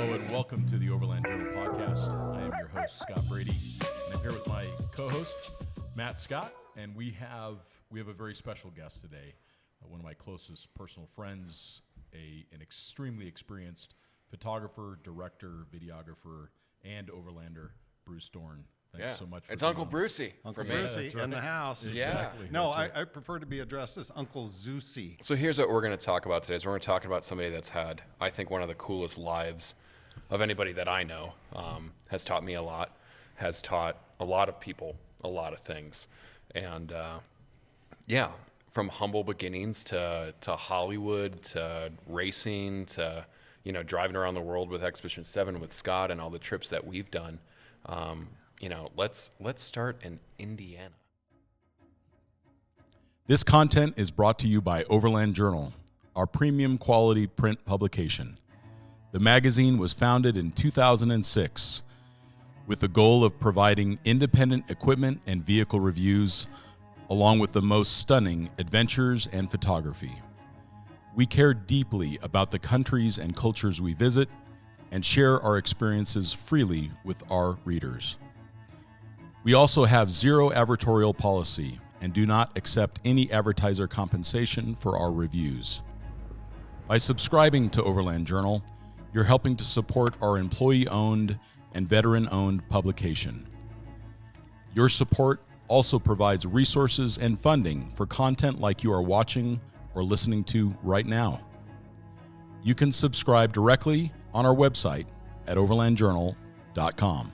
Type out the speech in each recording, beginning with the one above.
Hello and welcome to the Overland Journal podcast. I am your host, Scott Brady, and I'm here with my co-host, Matt Scott, and we have a very special guest today, one of my closest personal friends, an extremely experienced photographer, director, videographer, and overlander, Bruce Dorn. Thanks so much for It's Uncle Brucey. Uncle Brucey in the house. Exactly. No, I prefer to be addressed as Uncle Zeusy. So here's what we're going to talk about today. We're going to talk about somebody that's had, I think, one of the coolest lives of anybody that I know. Has taught me a lot, has taught a lot of people a lot of things. And from humble beginnings to Hollywood, to racing, to driving around the world with Expedition 7 with Scott and all the trips that we've done. Let's start in Indiana. This content is brought to you by Overland Journal, our premium quality print publication. The magazine was founded in 2006 with the goal of providing independent equipment and vehicle reviews, along with the most stunning adventures and photography. We care deeply about the countries and cultures we visit and share our experiences freely with our readers. We also have zero advertorial policy and do not accept any advertiser compensation for our reviews. By subscribing to Overland Journal, you're helping to support our employee-owned and veteran-owned publication. Your support also provides resources and funding for content like you are watching or listening to right now. You can subscribe directly on our website at overlandjournal.com.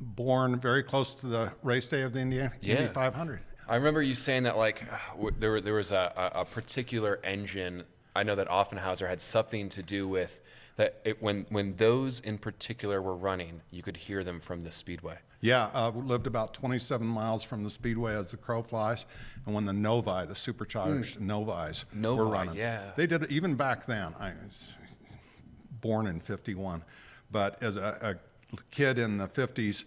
Born very close to the race day of the Indy 500. I remember you saying that there was a particular engine. I know that Offenhauser had something to do with that. When those in particular were running, you could hear them from the speedway. Yeah, we lived about 27 miles from the speedway as the crow flies, and when the Novi, the supercharged Novis, were running, they did it even back then. I was born in '51, but as a kid in the '50s,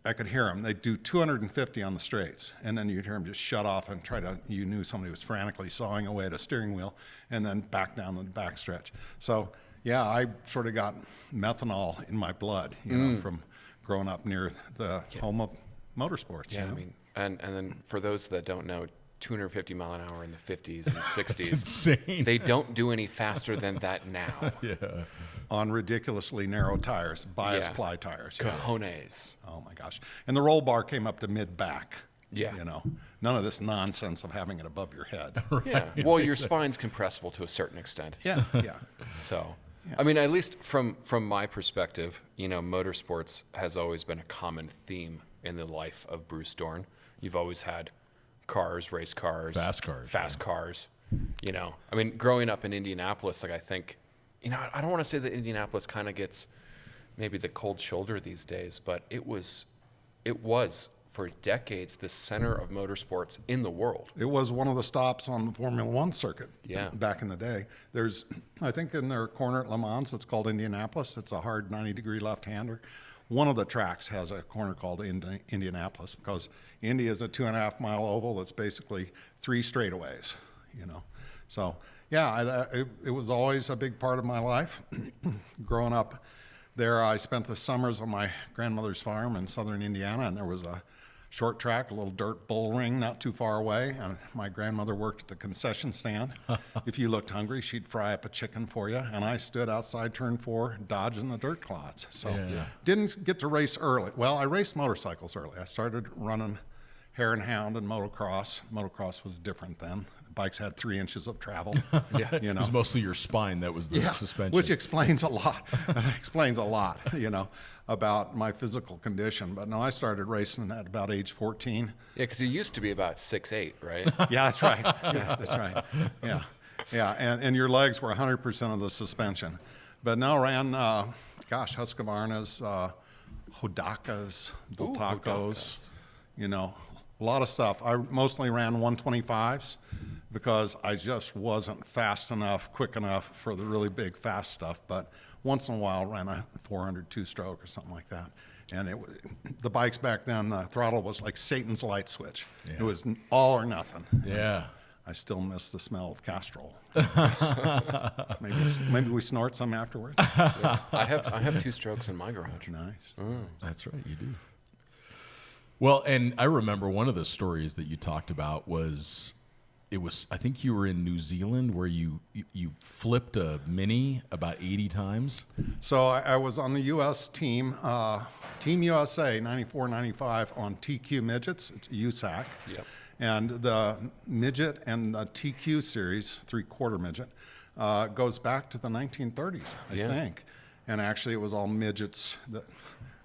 I could hear them. They'd do 250 on the straights, and then you'd hear them just shut off and you knew somebody was frantically sawing away at a steering wheel, and then back down the backstretch. So, yeah, I sort of got methanol in my blood, from growing up near the home of motorsports. Yeah, I mean, and then for those that don't know, 250 mile an hour in the 50s and 60s. Insane. They don't do any faster than that now. Yeah. On ridiculously narrow tires, bias ply tires. Cojones. Oh my gosh. And the roll bar came up to mid-back. Yeah. None of this nonsense of having it above your head. Right. Yeah. Well, your spine's compressible to a certain extent. Yeah. So, I mean, at least from my perspective, motorsports has always been a common theme in the life of Bruce Dorn. You've always had cars, race cars, fast cars. I mean, growing up in Indianapolis, I think, I don't want to say that Indianapolis kind of gets maybe the cold shoulder these days, but it was for decades the center of motorsports in the world. It was one of the stops on the Formula One circuit back in the day. There's, I think in their corner at Le Mans, it's called Indianapolis. It's a hard 90-degree left-hander. One of the tracks has a corner called Indianapolis because Indy is a 2.5-mile oval that's basically 3 straightaways, So, it was always a big part of my life. Growing up there, I spent the summers on my grandmother's farm in southern Indiana, and there was a short track, a little dirt bull ring not too far away, and my grandmother worked at the concession stand. If you looked hungry, she'd fry up a chicken for you, and I stood outside turn 4 dodging the dirt clods. So didn't get to race early. Well, I raced motorcycles early. I started running hare and hound and motocross. Motocross was different then. Bikes had 3 inches of travel. It was mostly your spine that was the suspension. Which explains a lot. That explains a lot, about my physical condition. But no, I started racing at about age 14. Yeah, because you used to be about 6'8", right? Yeah, that's right. Yeah, that's right. Yeah, and your legs were 100% of the suspension. But no, ran, Husqvarna's, Hodakas, Bultacos, a lot of stuff. I mostly ran 125s because I just wasn't fast enough, quick enough for the really big fast stuff. But once in a while, ran a 400 two-stroke or something like that. And the bikes back then, the throttle was like Satan's light switch. Yeah. It was all or nothing. Yeah. I still miss the smell of Castrol. maybe we snort some afterwards. Yeah. I have 2 strokes in my garage. Nice. That's right, you do. Well, and I remember one of the stories that you talked about was, I think you were in New Zealand where you flipped a Mini about 80 times. So I was on the U.S. team, Team USA 94-95 on TQ midgets. It's USAC. Yep. And the midget and the TQ series, 3/4 midget, goes back to the 1930s, I think. And actually it was all midgets.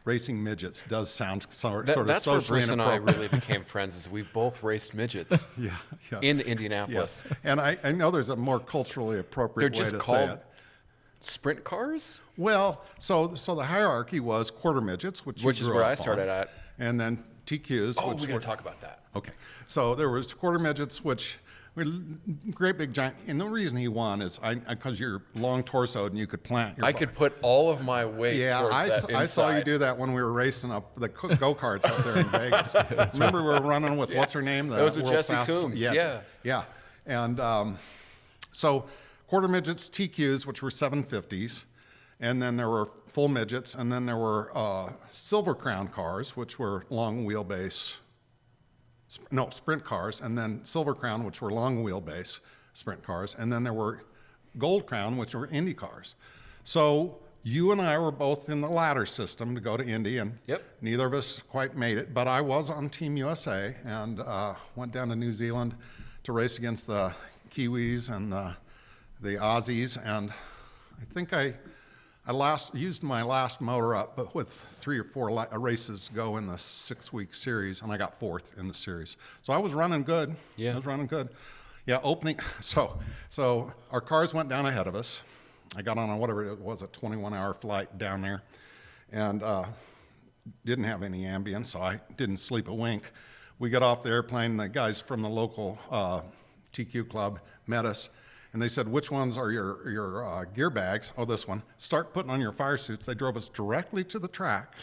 Racing midgets does sound sort of that's socially where Bruce and I inappropriate. really became friends, is we've both raced midgets in Indianapolis. Yeah. And I know there's a more culturally appropriate way to say it. They're just called sprint cars? Well, so the hierarchy was quarter midgets, which is where I started at. And then TQs. Oh, we're going to talk about that. Okay. So there was quarter midgets, which were great big giant. And the reason he won is because you're long torsoed and you could plant your could put all of my weight towards that I saw you do that when we were racing up the go-karts up there in Vegas. Remember we were running with, what's her name? That was with Jesse Coombs. Yeah. And so quarter midgets, TQs, which were 750s. And then there were full midgets. And then there were Silver Crown cars, which were long wheelbase. No, sprint cars, and then Silver Crown, which were long wheelbase sprint cars, and then there were Gold Crown, which were Indy cars. So you and I were both in the ladder system to go to Indy, and neither of us quite made it, but I was on Team USA and went down to New Zealand to race against the Kiwis and the Aussies, and I think I used my last motor up, but with 3 or 4 races to go in the 6-week series, and I got 4th in the series. So I was running good. Yeah. I was running good. Yeah, opening. So our cars went down ahead of us. I got on whatever it was, a 21-hour flight down there, and didn't have any Ambien, so I didn't sleep a wink. We got off the airplane. The guys from the local TQ club met us. And they said, which ones are your gear bags? Oh, this one. Start putting on your fire suits. They drove us directly to the track,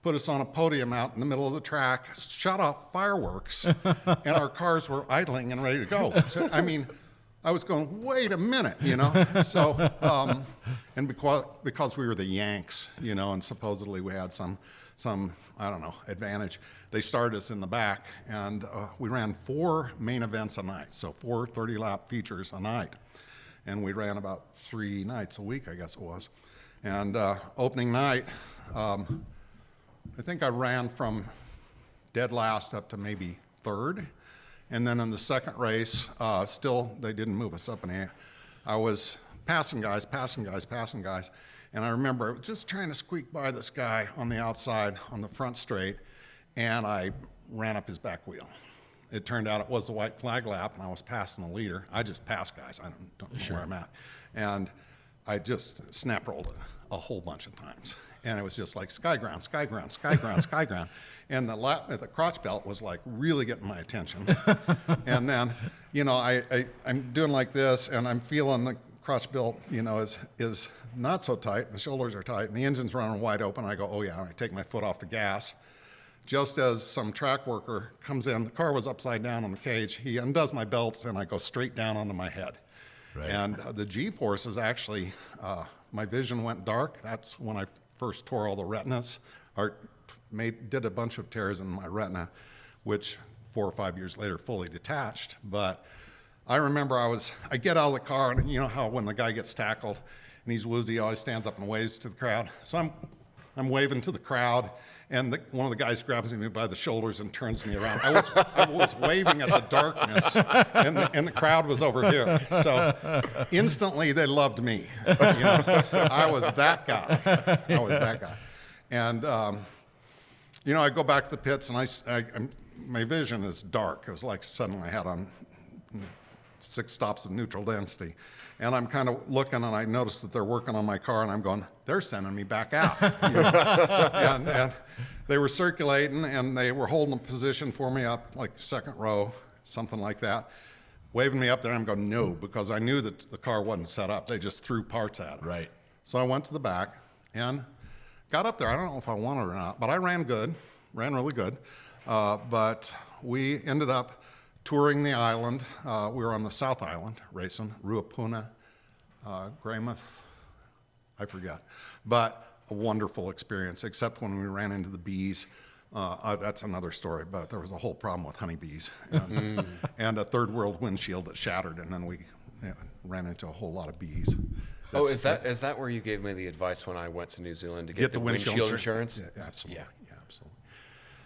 put us on a podium out in the middle of the track, shut off fireworks, and our cars were idling and ready to go. So, I mean, I was going, wait a minute, So, and because we were the Yanks, and supposedly we had some I don't know, advantage, they started us in the back, and we ran 4 main events a night, so 4 30-lap features a night. And we ran about 3 nights a week, I guess it was. And opening night, I think I ran from dead last up to maybe 3rd. And then in the second race, still, they didn't move us up in the air. I was passing guys. And I remember I was just trying to squeak by this guy on the outside on the front straight, and I ran up his back wheel. It turned out it was the white flag lap, and I was passing the leader. I just passed guys. I don't know where I'm at. And I just snap rolled it a whole bunch of times. And it was just like sky ground. And the crotch belt was like really getting my attention. And then, I'm doing like this, and I'm feeling the crotch belt, is not so tight. The shoulders are tight, and the engine's running wide open. I go, oh yeah, and I take my foot off the gas. Just as some track worker comes in, the car was upside down on the cage. He undoes my belt, and I go straight down onto my head. Right. And the G-forces actually, my vision went dark. That's when I first tore all the retinas, or did a bunch of tears in my retina, which 4 or 5 years later fully detached. But I remember I get out of the car, and you know how when the guy gets tackled and he's woozy, he always stands up and waves to the crowd. So I'm waving to the crowd, and one of the guys grabs me by the shoulders and turns me around. I was waving at the darkness, and the crowd was over here. So instantly they loved me. I was that guy. And I go back to the pits, and my vision is dark. It was like suddenly I had on 6 stops of neutral density. And I'm kind of looking, and I notice that they're working on my car, and I'm going, they're sending me back out. And they were circulating, and they were holding a position for me up like second row, something like that, waving me up there. And I'm going, no, because I knew that the car wasn't set up. They just threw parts at it. Right. So I went to the back and got up there. I don't know if I won it or not, but I ran really good. But we ended up touring the island. We were on the South Island racing, Ruapuna, Greymouth, I forget. But a wonderful experience, except when we ran into the bees. That's another story, but there was a whole problem with honeybees and a third world windshield that shattered, and then we ran into a whole lot of bees. Is that where you gave me the advice when I went to New Zealand to get the windshield insurance? Yeah, absolutely. Yeah, absolutely.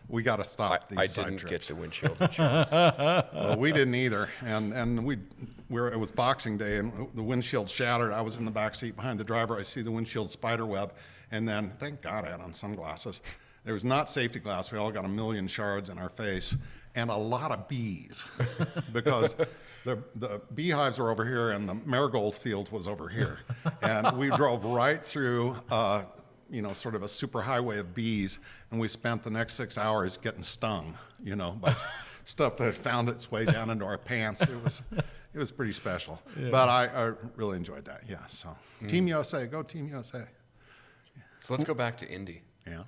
We got to stop these side trips. I didn't get the windshield insurance. Well, we didn't either, and it was Boxing Day, and the windshield shattered. I was in the back seat behind the driver. I see the windshield spider web, and then thank God I had on sunglasses. There was not safety glass. We all got a million shards in our face, and a lot of bees, because the beehives were over here and the marigold field was over here, and we drove right through sort of a super highway of bees, and we spent the next 6 hours getting stung, by stuff that had found its way down into our pants. It was pretty special, but I really enjoyed that. Yeah, so Team USA, go Team USA. So let's go back to Indy. Yeah.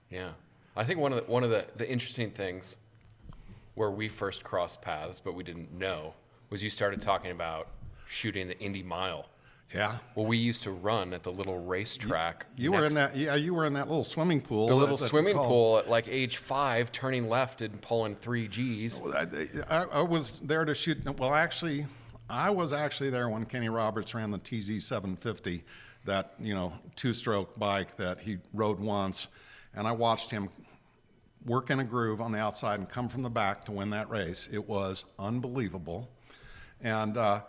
Yeah, I think one of the interesting things where we first crossed paths, but we didn't know, was you started talking about shooting the Indy Mile. Yeah. Well, we used to run at the little racetrack. You were in that little swimming pool. The little swimming pool at like age 5, turning left and pulling 3 Gs. I was there to shoot. Well, actually, I was actually there when Kenny Roberts ran the TZ 750, that 2-stroke bike that he rode once. And I watched him work in a groove on the outside and come from the back to win that race. It was unbelievable. And I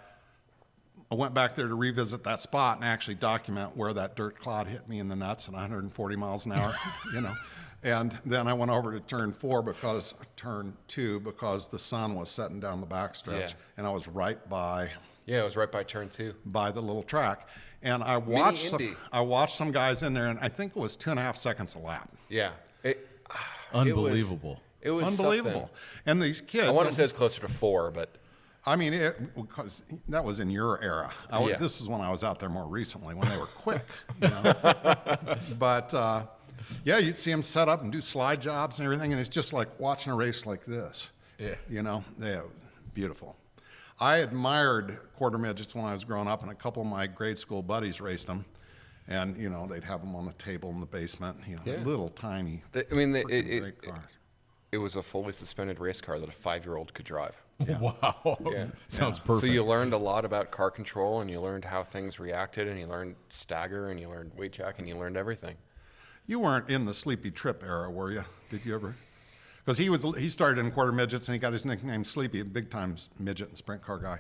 went back there to revisit that spot and actually document where that dirt clod hit me in the nuts at 140 miles an hour, And then I went over to turn 2 because the sun was setting down the backstretch, and I was right by. Yeah, it was right by turn 2. By the little track. And I watched some guys in there, and I think it was 2.5 seconds a lap. Yeah. Unbelievable. It was unbelievable. Something. And these kids. I want to say it's closer to 4, but. I mean, because that was in your era. This is when I was out there more recently, when they were quick. But, you'd see them set up and do slide jobs and everything, and it's just like watching a race like this. Yeah. It was beautiful. I admired quarter midgets when I was growing up, and a couple of my grade school buddies raced them. And, they'd have them on the table in the basement, little tiny, great cars. It was a fully suspended race car that a 5-year-old could drive. Yeah. Wow. Yeah. Sounds perfect. So you learned a lot about car control, and you learned how things reacted, and you learned stagger, and you learned weight jack, and you learned everything. You weren't in the Sleepy Trip era, were you? Did you ever? Because he started in quarter midgets, and he got his nickname Sleepy, a big-time midget and sprint car guy,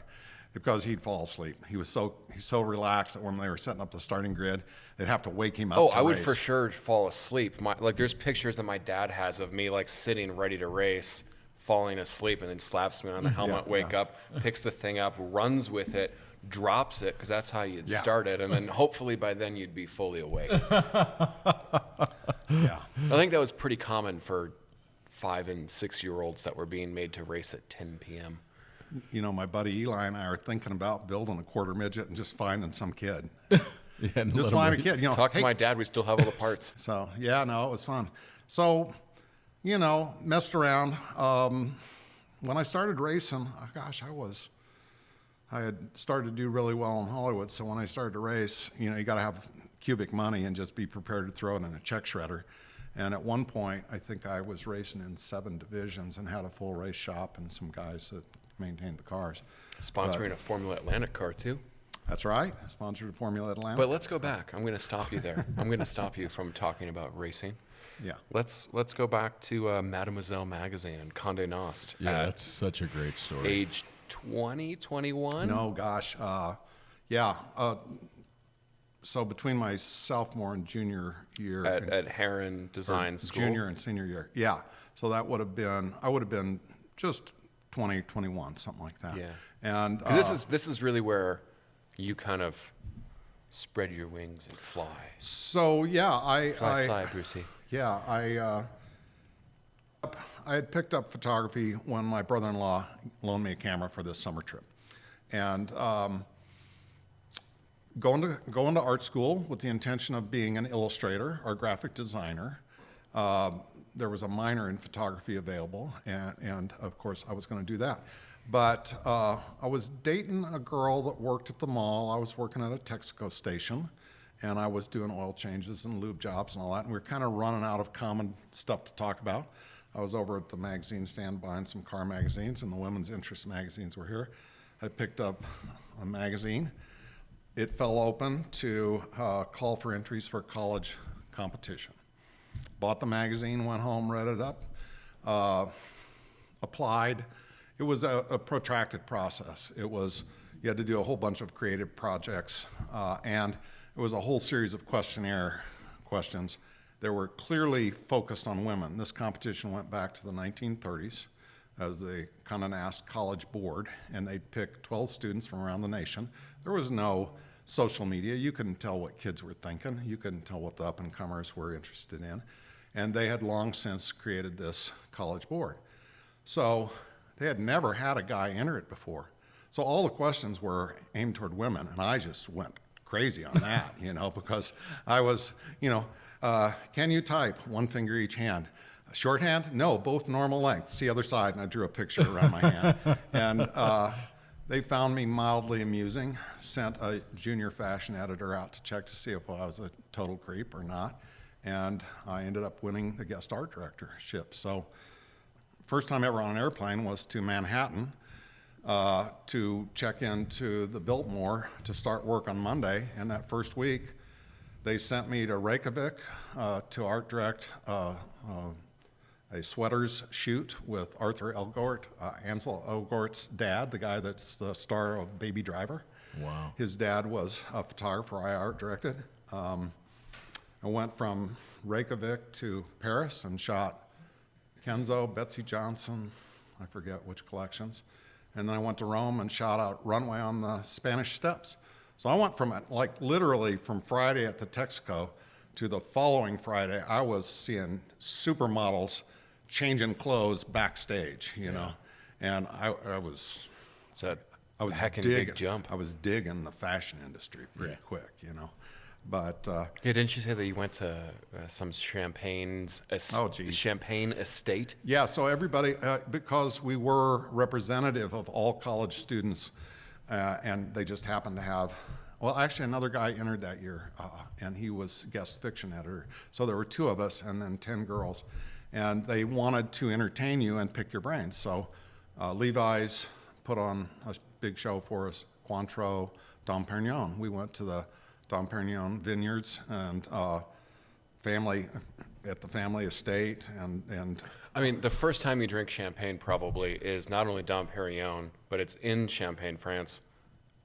because he'd fall asleep. He's so relaxed that when they were setting up the starting grid, they'd have to wake him up to I would race. For sure fall asleep. There's pictures that my dad has of me, sitting ready to race, falling asleep, and then slaps me on the helmet, wake up, picks the thing up, runs with it, drops it, because that's how you'd start it, and then hopefully by then you'd be fully awake. I think that was pretty common for 5- and 6-year-olds that were being made to race at 10 p.m. My buddy Eli and I are thinking about building a quarter midget and just finding some kid. Just find a kid. Talk to my dad. We still have all the parts. So, it was fun. So, messed around. When I started racing, I had started to do really well in Hollywood. So when I started to race, you got to have cubic money and just be prepared to throw it in a check shredder. And at one point, I think I was racing in 7 divisions and had a full race shop and some guys that maintained the cars. Sponsoring a Formula Atlantic car, too. That's right. Sponsored a Formula Atlantic. But let's go back. I'm going to stop you there. I'm going to stop you from talking about racing. Yeah. Let's go back to Mademoiselle magazine and Condé Nast. Yeah, that's such a great story. Age 20, 21? No, gosh. So between my sophomore and junior year. At Heron Design School? Junior and senior year, yeah. So I would have been just 20, 21, something like that. Yeah. And this is really where you kind of spread your wings and fly. So yeah, fly, Brucey. Yeah, I had picked up photography when my brother-in-law loaned me a camera for this summer trip, and going to art school with the intention of being an illustrator or graphic designer. There was a minor in photography available, and of course I was going to do that. But I was dating a girl that worked at the mall. I was working at a Texaco station, and I was doing oil changes and lube jobs and all that. And we were kind of running out of common stuff to talk about. I was over at the magazine stand buying some car magazines, and the women's interest magazines were here. I picked up a magazine. It fell open to call for entries for college competition. Bought the magazine, went home, read it up, applied. It was a protracted process. You had to do a whole bunch of creative projects, and it was a whole series of questionnaire questions that were clearly focused on women. This competition went back to the 1930s as the Condé Nast College Board, and they'd pick 12 students from around the nation. There was no social media. You couldn't tell what kids were thinking. You couldn't tell what the up-and-comers were interested in. And they had long since created this college board. So they had never had a guy enter it before. So all the questions were aimed toward women, and I just went crazy on that, because I was, can you type? One finger each hand. Shorthand? No, both normal length. See other side, and I drew a picture around my hand. And they found me mildly amusing, sent a junior fashion editor out to check to see if I was a total creep or not, and I ended up winning the guest art directorship. So first time ever on an airplane was to Manhattan to check into the Biltmore to start work on Monday, and that first week they sent me to Reykjavik to art direct a sweaters shoot with Arthur Elgort, Ansel Elgort's dad, the guy that's the star of Baby Driver. Wow. His dad was a photographer I art directed. I went from Reykjavik to Paris and shot Kenzo, Betsy Johnson, I forget which collections. And then I went to Rome and shot a runway on the Spanish Steps. So I went from literally from Friday at the Texaco to the following Friday, I was seeing supermodels changing clothes backstage, and I was. It's a heckin' big jump. I was digging the fashion industry pretty quick, But didn't you say that you went to some Champagne estate? Yeah, so everybody, because we were representative of all college students, and they just happened to have. Well, actually, another guy entered that year, and he was guest fiction editor. So there were 2 of us and then 10 girls. And they wanted to entertain you and pick your brains. So Levi's put on a big show for us, Cointreau, Dom Perignon. We went to the Dom Perignon vineyards and at the family estate. And I mean, the first time you drink champagne probably is not only Dom Perignon, but it's in Champagne, France.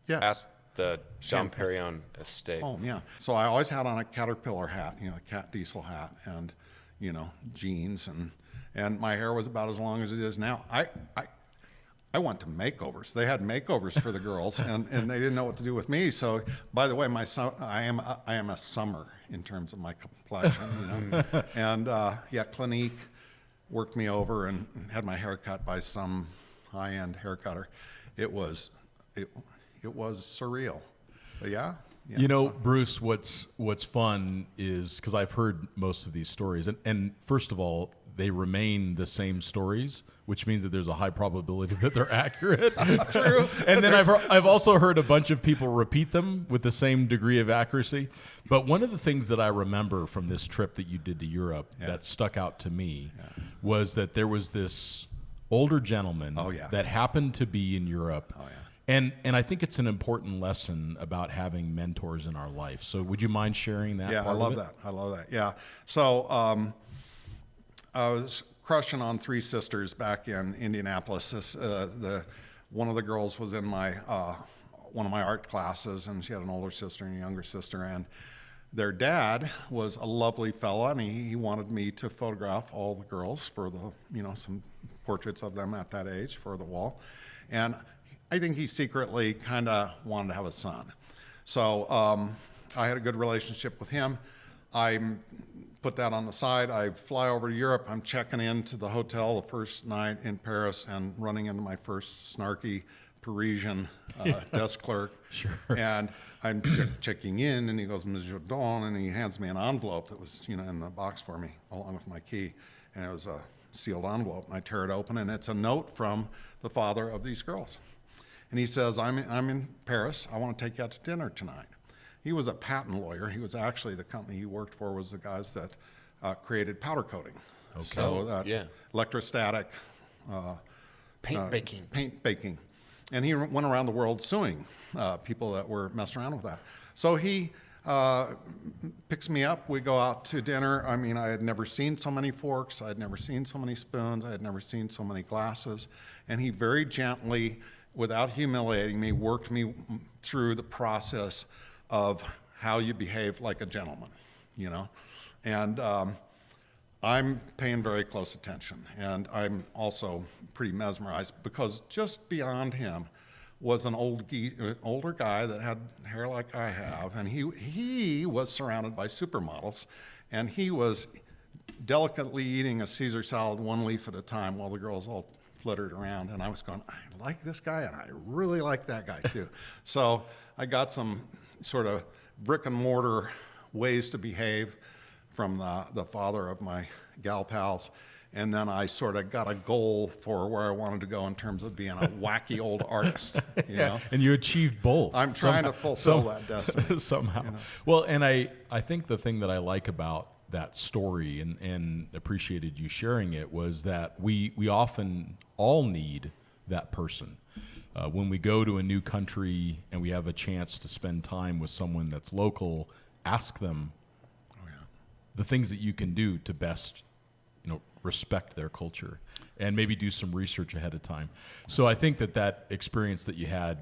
Yes. At the Dom Perignon estate. Oh, yeah. So I always had on a Caterpillar hat, a Cat Diesel hat, and, jeans, and my hair was about as long as it is now. I went to makeovers. They had makeovers for the girls, and they didn't know what to do with me. So, by the way, I am a summer in terms of my complexion, And, Clinique worked me over and had my hair cut by some high-end hair cutter. It was surreal. But yeah. Bruce, what's fun is, because I've heard most of these stories, and first of all, they remain the same stories, which means that there's a high probability that they're accurate. True. And then I've also heard a bunch of people repeat them with the same degree of accuracy. But one of the things that I remember from this trip that you did to Europe that stuck out to me was that there was this older gentleman that happened to be in Europe. Oh, yeah. And I think it's an important lesson about having mentors in our life. So would you mind sharing that? Yeah, I love that. Yeah. So I was crushing on 3 sisters back in Indianapolis. One of the girls was in my one of my art classes, and she had an older sister and a younger sister. And their dad was a lovely fella, and he wanted me to photograph all the girls for the some portraits of them at that age for the wall. And I think he secretly kind of wanted to have a son. So I had a good relationship with him. I put that on the side. I fly over to Europe. I'm checking into the hotel the first night in Paris and running into my first snarky Parisian desk clerk. Sure. And I'm checking in, and he goes, Monsieur Dorn, and he hands me an envelope that was in the box for me along with my key. And it was a sealed envelope, and I tear it open, and it's a note from the father of these girls. And he says, I'm in Paris. I want to take you out to dinner tonight. He was a patent lawyer. He was actually, the company he worked for was the guys that created powder coating. Okay. So electrostatic paint baking. Paint baking. And he went around the world suing people that were messing around with that. So he picks me up. We go out to dinner. I mean, I had never seen so many forks. I had never seen so many spoons. I had never seen so many glasses. And he very gently, without humiliating me, worked me through the process of how you behave like a gentleman, you know? And I'm paying very close attention. And I'm also pretty mesmerized because just beyond him was an older guy that had hair like I have, and he was surrounded by supermodels, and he was delicately eating a Caesar salad one leaf at a time while the girls all flittered around, and I was going, I like this guy, and I really like that guy too. So I got some sort of brick and mortar ways to behave from the father of my gal pals. And then I sort of got a goal for where I wanted to go in terms of being a wacky old artist, you know? And you achieved both. I'm trying to fulfill that destiny. Somehow. You know? Well, and I think the thing that I like about that story and appreciated you sharing it was that we often all need that person. When we go to a new country and we have a chance to spend time with someone that's local, ask them the things that you can do to best respect their culture and maybe do some research ahead of time. So I think that experience that you had,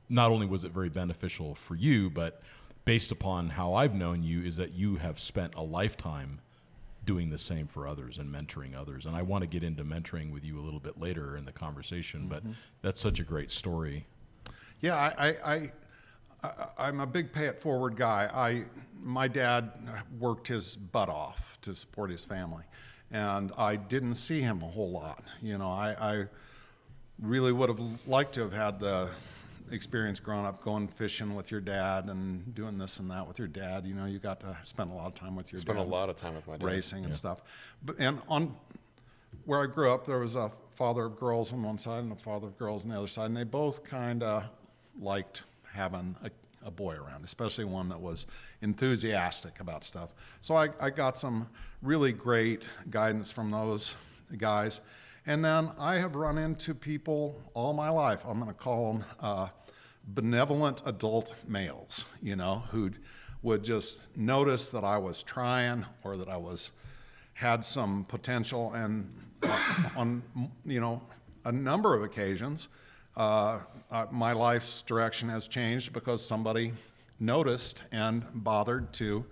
not only was it very beneficial for you, but based upon how I've known you, is that you have spent a lifetime doing the same for others and mentoring others. And I want to get into mentoring with you a little bit later in the conversation, but that's such a great story. Yeah, I'm a big pay it forward guy. My dad worked his butt off to support his family, and I didn't see him a whole lot. You know, I really would have liked to have had the experience growing up going fishing with your dad and doing this and that with your dad. You know, you got to spend a lot of time with your dad. Spent a lot of time with my dad. Racing and stuff. And on where I grew up, there was a father of girls on one side and a father of girls on the other side, and they both kind of liked having a boy around, especially one that was enthusiastic about stuff. So I got some really great guidance from those guys. And then I have run into people all my life, I'm going to call them benevolent adult males, you know, who would just notice that I was trying or that I had some potential, and on a number of occasions, my life's direction has changed because somebody noticed and bothered to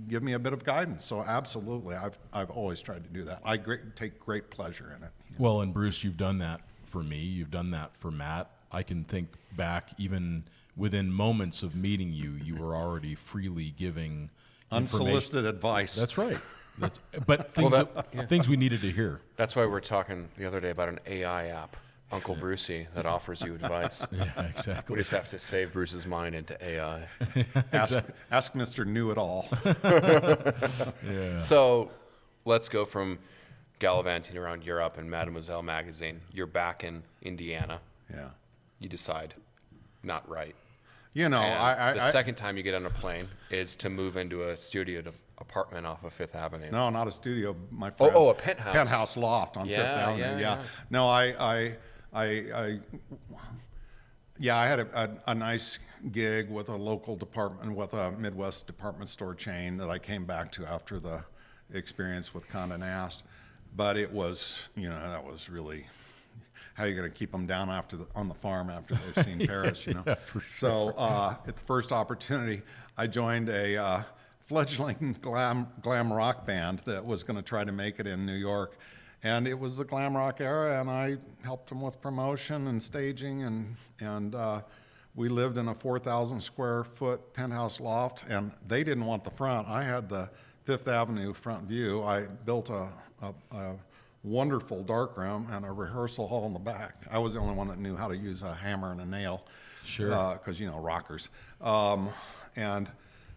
give me a bit of guidance. So absolutely, I've always tried to do that. I take great pleasure in it. Well, and Bruce, you've done that for me. You've done that for Matt. I can think back even within moments of meeting you, you were already freely giving unsolicited advice. That's right. But things we needed to hear. That's why we're talking the other day about an AI app, Uncle Brucey, that offers you advice. Yeah, exactly. We just have to save Bruce's mind into AI. Ask Mr. Knew-It-All. Yeah. So let's go from gallivanting around Europe and Mademoiselle magazine. You're back in Indiana. Yeah. You decide, not right. You know, the second time you get on a plane is to move into a studio apartment off of Fifth Avenue. No, not a studio, my friend. Oh, a penthouse. Penthouse loft on Fifth Avenue. Yeah. No, I had a nice gig with a local department, with a Midwest department store chain that I came back to after the experience with Condé Nast. But it was, that was really, how are you going to keep them down on the farm after they've seen Paris, Yeah, for sure. So at the first opportunity, I joined a fledgling glam rock band that was going to try to make it in New York. And it was the glam rock era, and I helped them with promotion and staging, and we lived in a 4,000 square foot penthouse loft, and they didn't want the front. I had the Fifth Avenue front view. I built a wonderful darkroom and a rehearsal hall in the back. I was the only one that knew how to use a hammer and a nail. Sure. Because, rockers. And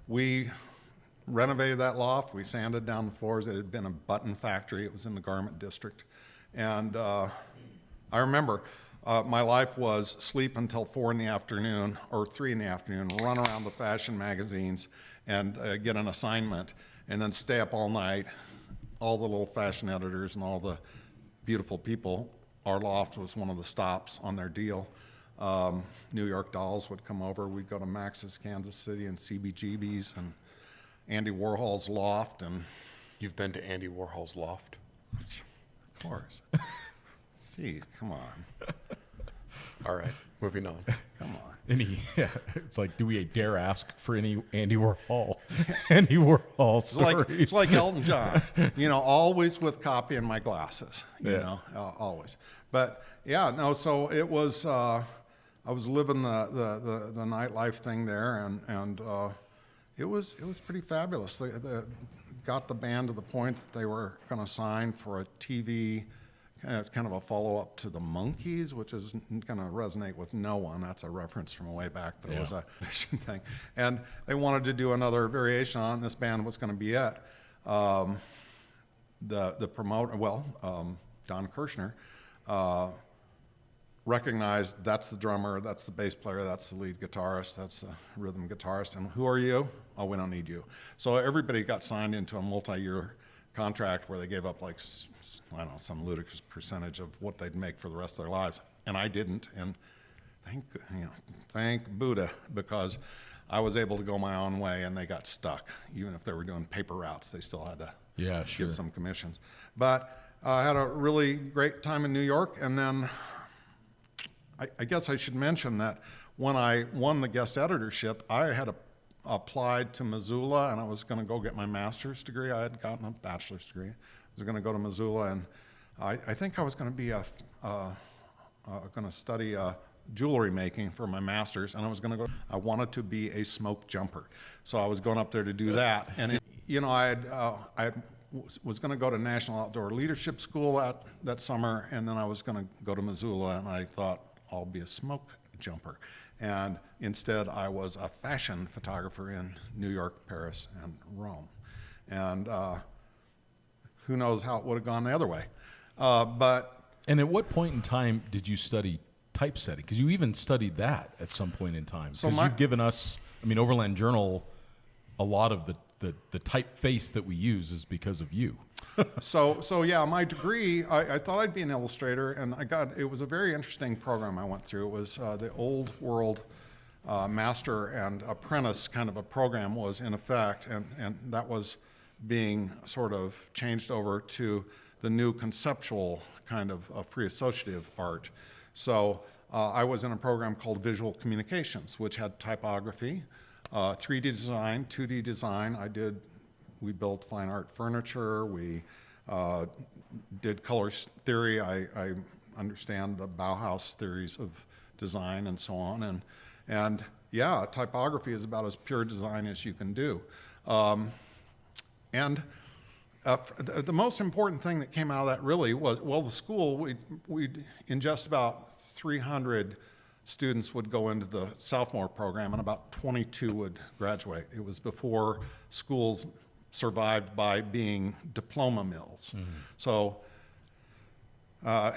we renovated that loft. We sanded down the floors. It had been a button factory. It was in the garment district. And I remember my life was sleep until 4 in the afternoon or 3 in the afternoon, run around the fashion magazines and get an assignment, and then stay up all night. All the little fashion editors and all the beautiful people, our loft was one of the stops on their deal. New York Dolls would come over. We'd go to Max's Kansas City and CBGB's and Andy Warhol's loft. And you've been to Andy Warhol's loft? Of course. Jeez, come on. All right, moving on. Come on. It's like, do we dare ask for any Andy Warhol? Andy Warhol stories. It's like Elton John, always with copy in my glasses, always. But yeah, no, so it was, I was living the nightlife thing there, and it was pretty fabulous. They got the band to the point that they were going to sign for a TV, kind of a follow-up to the Monkees, which is going to resonate with no one. That's a reference from way back, but it was a vision thing. And they wanted to do another variation on it, and this band was going to be it. The promoter, Don Kirshner, recognized that's the drummer, that's the bass player, that's the lead guitarist, that's the rhythm guitarist, and who are you? Oh, we don't need you. So everybody got signed into a multi-year contract where they gave up some ludicrous percentage of what they'd make for the rest of their lives, and I didn't. And thank Buddha, because I was able to go my own way, and they got stuck. Even if they were doing paper routes, they still had to get some commissions. But I had a really great time in New York, and then I guess I should mention that when I won the guest editorship, I had applied to Missoula, and I was going to go get my master's degree. I had gotten a bachelor's degree. I was going to go to Missoula, and I think I was going to be going to study jewelry making for my master's, and I wanted to be a smoke jumper. So I was going up there to do that, and I was going to go to National Outdoor Leadership School that summer, and then I was going to go to Missoula, and I thought, I'll be a smoke jumper. And instead, I was a fashion photographer in New York, Paris, and Rome. And who knows how it would have gone the other way. And at what point in time did you study typesetting? Because you even studied that at some point in time. Because you've given us, Overland Journal, a lot of the typeface that we use is because of you. So yeah, my degree, I thought I'd be an illustrator, and it was a very interesting program I went through. It was the old world master and apprentice kind of a program was in effect, and that was being sort of changed over to the new conceptual kind of free associative art. So I was in a program called Visual Communications, which had typography, 3D design, 2D design. We built fine art furniture. We did color theory. I understand the Bauhaus theories of design and so on. And yeah, typography is about as pure design as you can do. The most important thing that came out of that really was, the school, in just about 300 students would go into the sophomore program, and about 22 would graduate. It was before schools survived by being diploma mills. Mm-hmm. So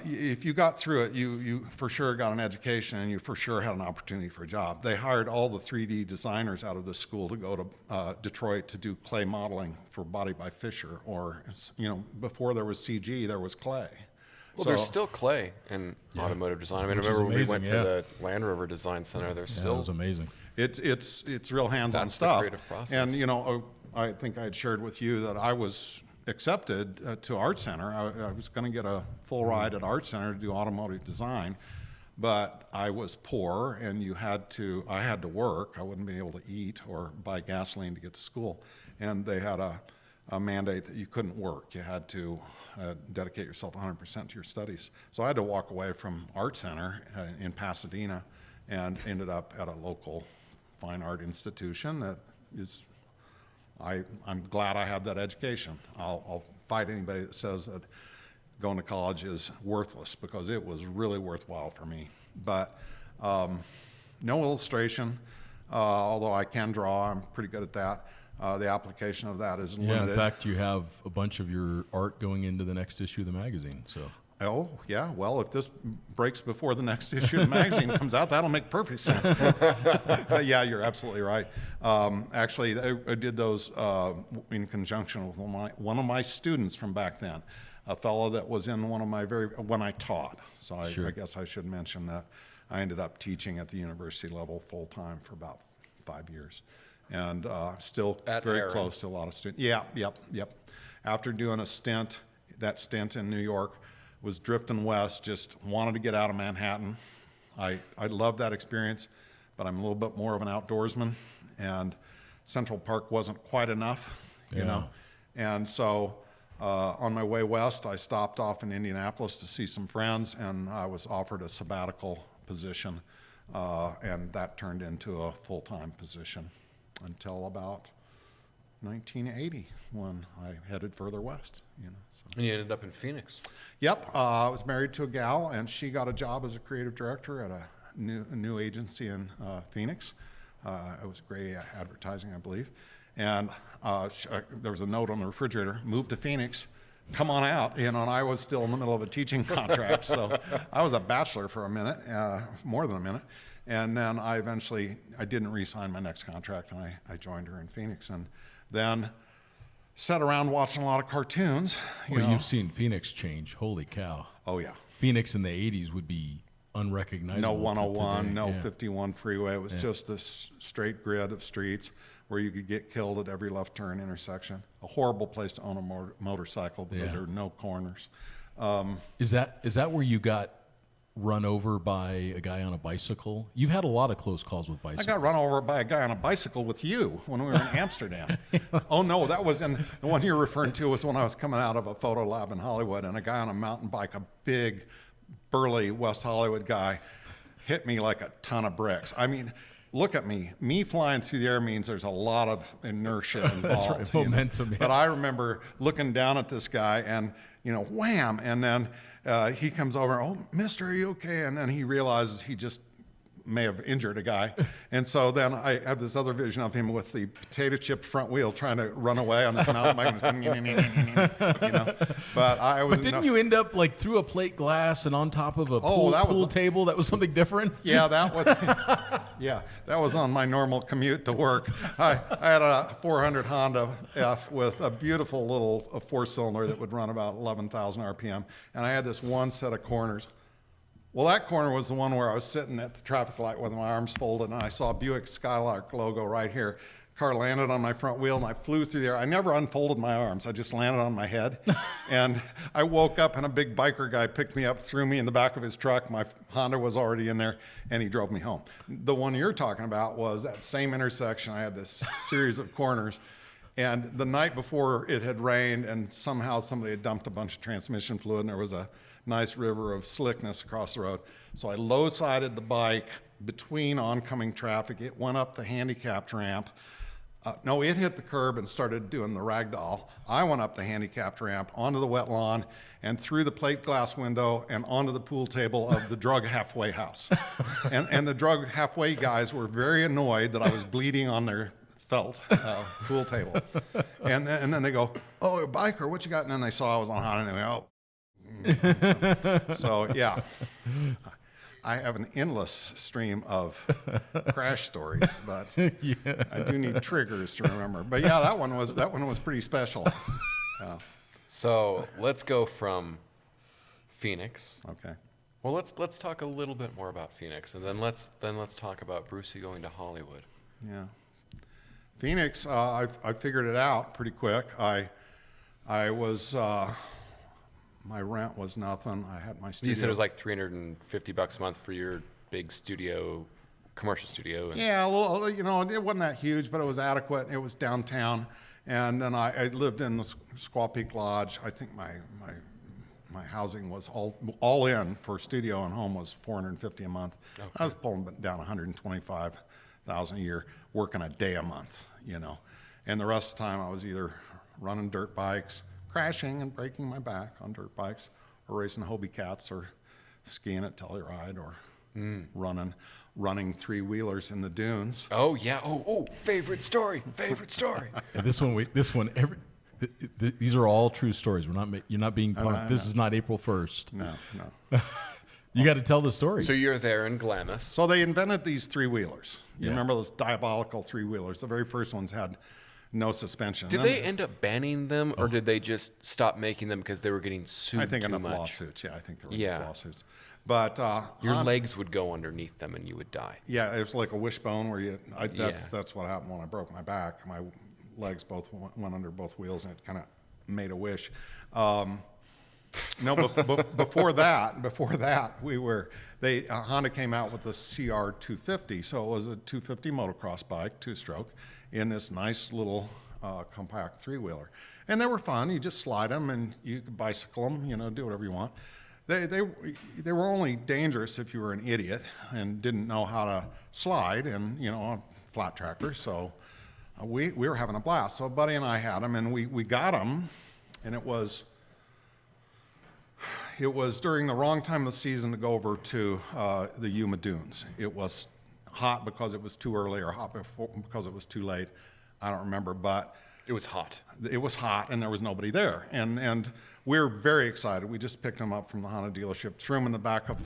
if you got through it, you for sure got an education, and you for sure had an opportunity for a job. They hired all the 3D designers out of this school to go to Detroit to do clay modeling for Body by Fisher, or before there was CG, there was clay. Well, there's still clay in automotive design. I remember when we went to the Land Rover Design Center. There's still. It was amazing. It's real hands-on stuff. The creative process. And I think I had shared with you that I was accepted to Art Center. I was going to get a full ride at Art Center to do automotive design, but I was poor, and I had to work. I wouldn't be able to eat or buy gasoline to get to school, and they had a mandate that you couldn't work. You had to dedicate yourself 100% to your studies. So I had to walk away from Art Center in Pasadena and ended up at a local fine art institution that is, I'm glad I had that education. I'll fight anybody that says that going to college is worthless, because it was really worthwhile for me. But no illustration, although I can draw, I'm pretty good at that. the application of that is Yeah, limited. in fact, you have a bunch of your art going into the next issue of the magazine. So. Oh, yeah. Well, if this breaks before the next issue of the magazine comes out, that'll make perfect sense. But yeah, you're absolutely right. Actually, I did those in conjunction with one of my students from back then, a fellow that was in one of my when I taught. So I guess I should mention that I ended up teaching at the university level full time for about 5 years, and still very close to a lot of students. Yeah, yep. After doing that stint in New York, was drifting west, just wanted to get out of Manhattan. I loved that experience, but I'm a little bit more of an outdoorsman, and Central Park wasn't quite enough, you know. And so on my way west, I stopped off in Indianapolis to see some friends, and I was offered a sabbatical position, and that turned into a full-time position until about 1980 when I headed further west, you know. So. And you ended up in Phoenix. Yep, I was married to a gal, and she got a job as a creative director at a new agency in Phoenix. It was Gray Advertising, I believe. And there was a note on the refrigerator, "Move to Phoenix, come on out." You know, and I was still in the middle of a teaching contract, so I was a bachelor for a minute, more than a minute. And then I didn't re-sign my next contract, and I joined her in Phoenix. And then sat around watching a lot of cartoons. You've seen Phoenix change. Holy cow. Oh, yeah. Phoenix in the 80s would be unrecognizable. No 101, today. no 51 freeway. It was just this straight grid of streets where you could get killed at every left turn intersection. A horrible place to own a motorcycle because there are no corners. Is that where you got run over by a guy on a bicycle? You've had a lot of close calls with bicycles. I got run over by a guy on a bicycle with you when we were in Amsterdam. Oh no, that was the one you're referring to was when I was coming out of a photo lab in Hollywood, and a guy on a mountain bike, a big, burly West Hollywood guy, hit me like a ton of bricks. I mean, look at me. Me flying through the air means there's a lot of inertia involved. That's right, momentum. Yeah. But I remember looking down at this guy and, wham, and then he comes over, "Oh, mister, are you okay?" And then he realizes he just may have injured a guy. And so then I have this other vision of him with the potato chip front wheel trying to run away on this mountain bike. But didn't you end up like through a plate glass and on top of a pool table? That was something different? Yeah, that was on my normal commute to work. I had a 400 Honda F with a beautiful little four-cylinder that would run about 11,000 RPM. And I had this one set of corners. Well, that corner was the one where I was sitting at the traffic light with my arms folded, and I saw Buick Skylark logo right here. Car landed on my front wheel, and I flew through the air. I never unfolded my arms. I just landed on my head. And I woke up, and a big biker guy picked me up, threw me in the back of his truck. My Honda was already in there, and he drove me home. The one you're talking about was that same intersection. I had this series of corners. And the night before, it had rained, and somehow somebody had dumped a bunch of transmission fluid, and there was a nice river of slickness across the road. So I low-sided the bike between oncoming traffic. It went up the handicapped ramp. No, it hit the curb and started doing the ragdoll. I went up the handicapped ramp, onto the wet lawn, and through the plate glass window and onto the pool table of the drug halfway house. And the drug halfway guys were very annoyed that I was bleeding on their felt pool table. And then they go, "Oh, you're a biker, what you got?" And then they saw I was on Honda, and they went, "Oh." So yeah, I have an endless stream of crash stories, but I do need triggers to remember. But yeah, that one was pretty special. So let's go from Phoenix. Okay. Well, let's talk a little bit more about Phoenix, and then let's talk about Brucey going to Hollywood. Yeah, Phoenix. I figured it out pretty quick. I was. My rent was nothing. I had my studio. You said it was like $350 a month for your big studio, commercial studio. Yeah, well, it wasn't that huge, but it was adequate. It was downtown, and then I lived in the Squaw Peak Lodge. I think my housing was all in for studio and home was $450 a month. Okay. I was pulling down $125,000 a year, working a day a month, and the rest of the time I was either running dirt bikes, crashing and breaking my back on dirt bikes, or racing Hobie Cats, or skiing at Telluride, or running three-wheelers in the dunes. Oh yeah. Oh, favorite story. And these are all true stories. You're not being punked. This is not April 1st. No. You got to tell the story. So you're there in Glamis. So they invented these three-wheelers. You Yeah. remember those diabolical three-wheelers? The very first ones had no suspension. Did they end up banning them, or did they just stop making them because they were getting sued I think too enough much? lawsuits. Yeah, I think there were Yeah. enough lawsuits. But Your legs would go underneath them, and you would die. yeah, it was like a wishbone where that's what happened when I broke my back. My legs both went under both wheels, and it kind of made a wish. No, before that, Honda came out with the CR 250. So it was a 250 motocross bike, two-stroke, in this nice little compact three-wheeler. And they were fun. You just slide them, and you could bicycle them, do whatever you want. They were only dangerous if you were an idiot and didn't know how to slide and, on flat tractors. So we were having a blast. So Buddy and I had them, and we got them, and it was during the wrong time of the season to go over to the Yuma Dunes. It was hot because it was too early or hot because it was too late. I don't remember, but It was hot. It was hot, and there was nobody there. And we were very excited. We just picked them up from the Honda dealership, threw them in the back of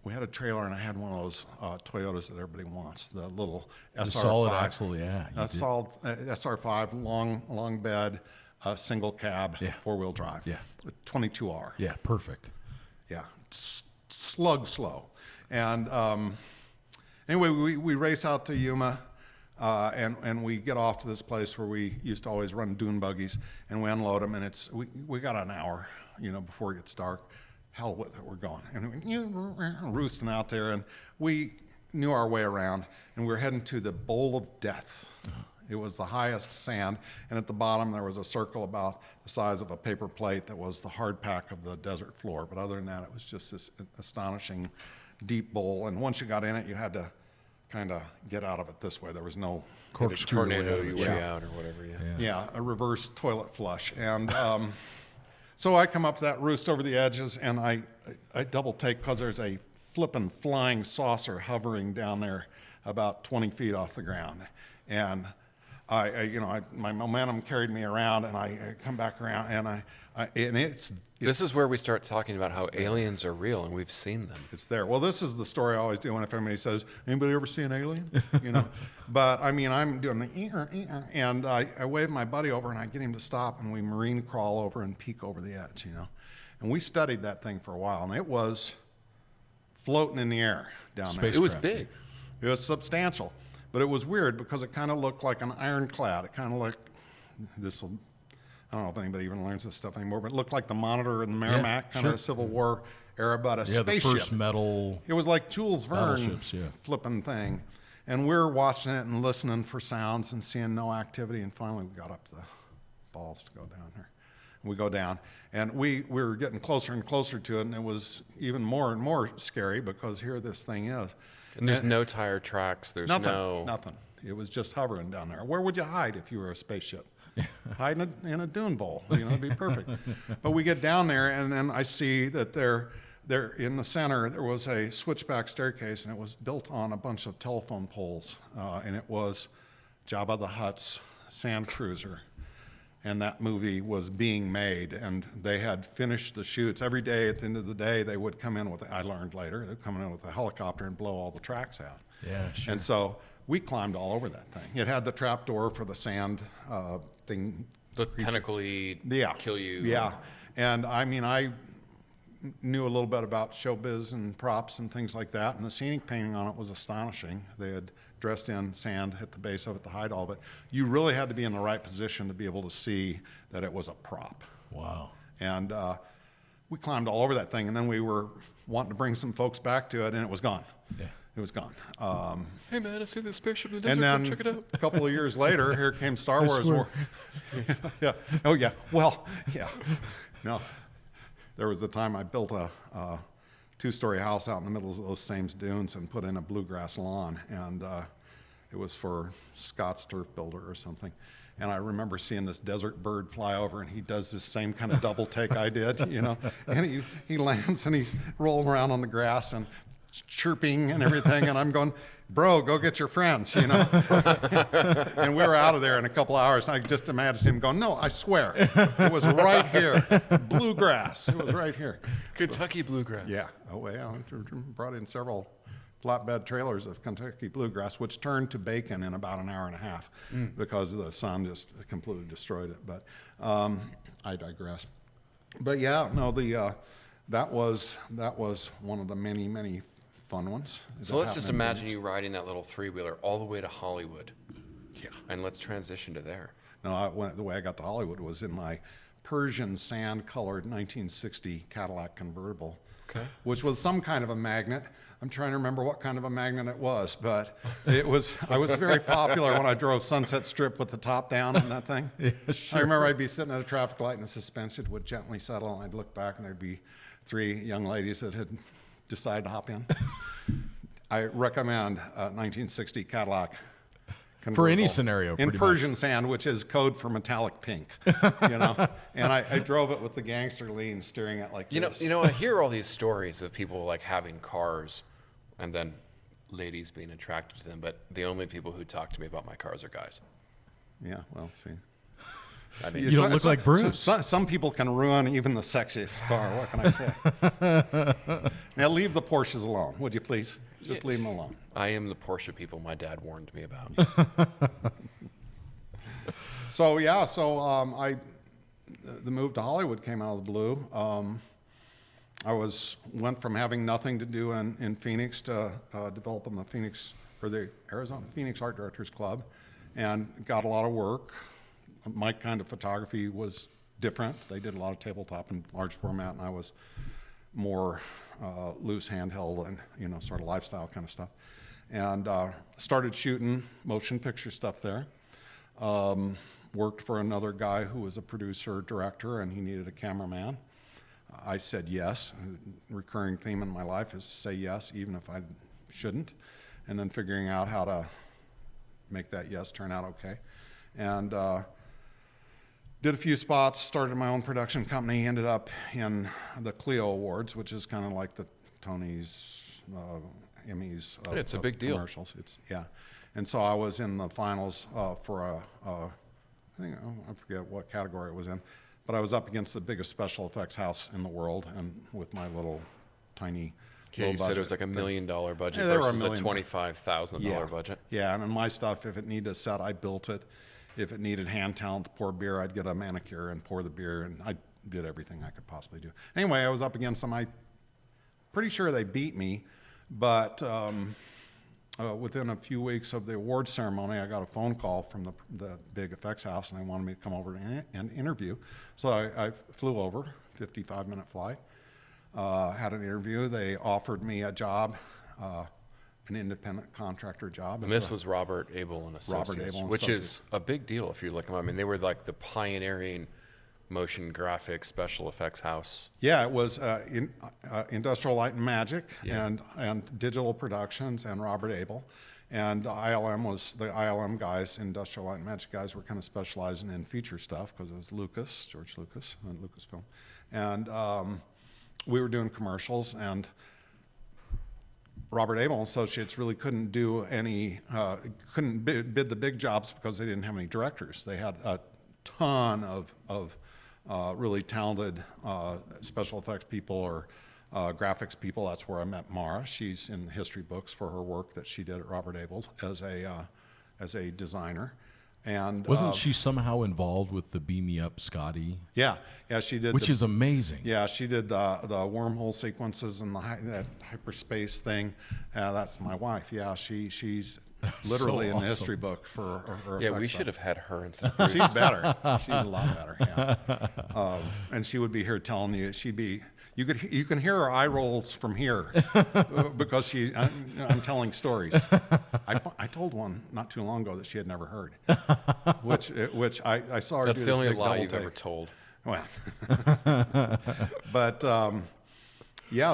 we had a trailer, and I had one of those Toyotas that everybody wants, the little SR5. Solid axle, yeah. Solid SR5, long bed, single cab, four-wheel drive. Yeah. 22R. Yeah, perfect. Yeah, slug slow. And anyway, we race out to Yuma, and we get off to this place where we used to always run dune buggies, and we unload them, and we got an hour, before it gets dark. Hell with it, we're going. And we're roosting out there, and we knew our way around, and we were heading to the Bowl of Death. It was the highest sand, and at the bottom there was a circle about the size of a paper plate that was the hard pack of the desert floor. But other than that, it was just this astonishing deep bowl, and once you got in it, you had to kind of get out of it this way. There was no corkscrew tornado your way out or whatever. Yeah, a reverse toilet flush. And so I come up to that roost over the edges, and I double take because there's a flippin' flying saucer hovering down there about 20 feet off the ground. And my momentum carried me around, and I come back around, and This is where we start talking about how aliens are real, and we've seen them. It's there. Well, this is the story I always do when if anybody says, "Anybody ever see an alien?" But I mean, I'm doing the and I wave my buddy over, and I get him to stop, and we marine crawl over and peek over the edge, And we studied that thing for a while, and it was floating in the air down there. It was big. It was substantial. But it was weird because it kind of looked like an ironclad. It kind of looked, I don't know if anybody even learns this stuff anymore, but it looked like the Monitor and the Merrimack, kind of a Civil War era, but a spaceship. The first metal. It was like Jules Verne flipping thing. And we're watching it and listening for sounds and seeing no activity. And finally we got up the balls to go down there. And we go down. And we were getting closer and closer to it, and it was even more and more scary because here this thing is. And there's no tire tracks. There's nothing. It was just hovering down there. Where would you hide if you were a spaceship? Hide in a dune bowl. It'd be perfect. But we get down there, and then I see that there in the center there was a switchback staircase, and it was built on a bunch of telephone poles, and it was Jabba the Hutt's sand cruiser. And that movie was being made, and they had finished the shoots. Every day at the end of the day, they would come in I learned later, they'd come in with a helicopter and blow all the tracks out. Yeah, sure. And so we climbed all over that thing. It had the trap door for the sand thing. The tentacly kill you. Yeah. And I mean, I knew a little bit about showbiz and props and things like that, and the scenic painting on it was astonishing. They had dressed in sand at the base of it to hide all of it. You really had to be in the right position to be able to see that it was a prop. Wow. And we climbed all over that thing, and then we were wanting to bring some folks back to it, and it was gone. Yeah. It was gone. Hey man, I see this spaceship in the and desert. then Go check it out. a couple of years later, here came Star Wars. Yeah. Oh yeah. Well, yeah. No. There was a time I built a two-story house out in the middle of those same dunes and put in a bluegrass lawn, and it was for Scott's Turf Builder or something. And I remember seeing this desert bird fly over, and he does this same kind of double take I did, and he lands and he's rolling around on the grass and chirping and everything, and I'm going, bro, go get your friends, And we were out of there in a couple hours, and I just imagined him going, no, I swear, it was right here, bluegrass, it was right here. Kentucky bluegrass. Yeah, I brought in several flatbed trailers of Kentucky bluegrass, which turned to bacon in about an hour and a half because the sun just completely destroyed it. But I digress. But yeah, no, that was one of the many fun ones. So let's just imagine you riding that little three-wheeler all the way to Hollywood. Yeah. And let's transition to there. No, the way I got to Hollywood was in my Persian sand-colored 1960 Cadillac convertible, which was some kind of a magnet. I'm trying to remember what kind of a magnet it was, but I was very popular when I drove Sunset Strip with the top down on that thing. Yeah, sure. I remember I'd be sitting at a traffic light and the suspension would gently settle, and I'd look back and there'd be 3 young ladies that had decided to hop in. I recommend a 1960 Cadillac for any scenario, in Persian sand, which is code for metallic pink, And I drove it with the gangster lean, steering it like this. I hear all these stories of people like having cars, and then ladies being attracted to them. But the only people who talk to me about my cars are guys. Yeah, well, see. I mean, you don't look like Bruce. Some people can ruin even the sexiest car. What can I say? Now leave the Porsches alone, would you please? Just leave them alone. I am the Porsche people my dad warned me about. The move to Hollywood came out of the blue. I went from having nothing to do in Phoenix to developing the Arizona Phoenix Art Directors Club, and got a lot of work. My kind of photography was different. They did a lot of tabletop and large format, and I was more loose handheld and sort of lifestyle kind of stuff. And started shooting motion picture stuff there. Worked for another guy who was a producer director, and he needed a cameraman. I said yes. A recurring theme in my life is to say yes even if I shouldn't, and then figuring out how to make that yes turn out okay. And did a few spots, started my own production company, ended up in the Clio Awards, which is kind of like the Tonys, Emmys. It's a big deal. Commercials. And so I was in the finals for I forget what category it was in, but I was up against the biggest special effects house in the world, and with my little tiny. Yeah, you said it was like $1 million budget versus a $25,000 budget. Yeah, and my stuff, if it needed a set, I built it. If it needed hand talent to pour beer, I'd get a manicure and pour the beer, and I did everything I could possibly do. Anyway, I was up against them. I'm pretty sure they beat me, but within a few weeks of the award ceremony, I got a phone call from the big effects house, and they wanted me to come over and interview. So I flew over, 55-minute flight, had an interview. They offered me a job, an independent contractor job. And this was Robert Abel and Associates, which is a big deal if you look at them. I mean, they were like the pioneering motion graphics special effects house. Yeah, it was Industrial Light and Magic and Digital Productions and Robert Abel. And ILM was the ILM guys, Industrial Light and Magic guys, were kind of specializing in feature stuff because it was George Lucas, and Lucasfilm. And we were doing commercials, and Robert Abel and Associates really couldn't do any, couldn't bid the big jobs because they didn't have any directors. They had a ton of really talented special effects people or graphics people. That's where I met Mara. She's in the history books for her work that she did at Robert Abel's as a designer. And wasn't she somehow involved with the Beam Me Up Scotty? Yeah, she did. Which is amazing. Yeah, she did the wormhole sequences and that hyperspace thing. That's my wife. Yeah, she's literally in the history book for her. Yeah, we should have had her instead. She's better. She's a lot better. Yeah, and she would be here telling you. You can hear her eye rolls from here because I'm telling stories. I told one not too long ago that she had never heard, which I saw her do this big double take. That's the only lie you've ever told. Well, but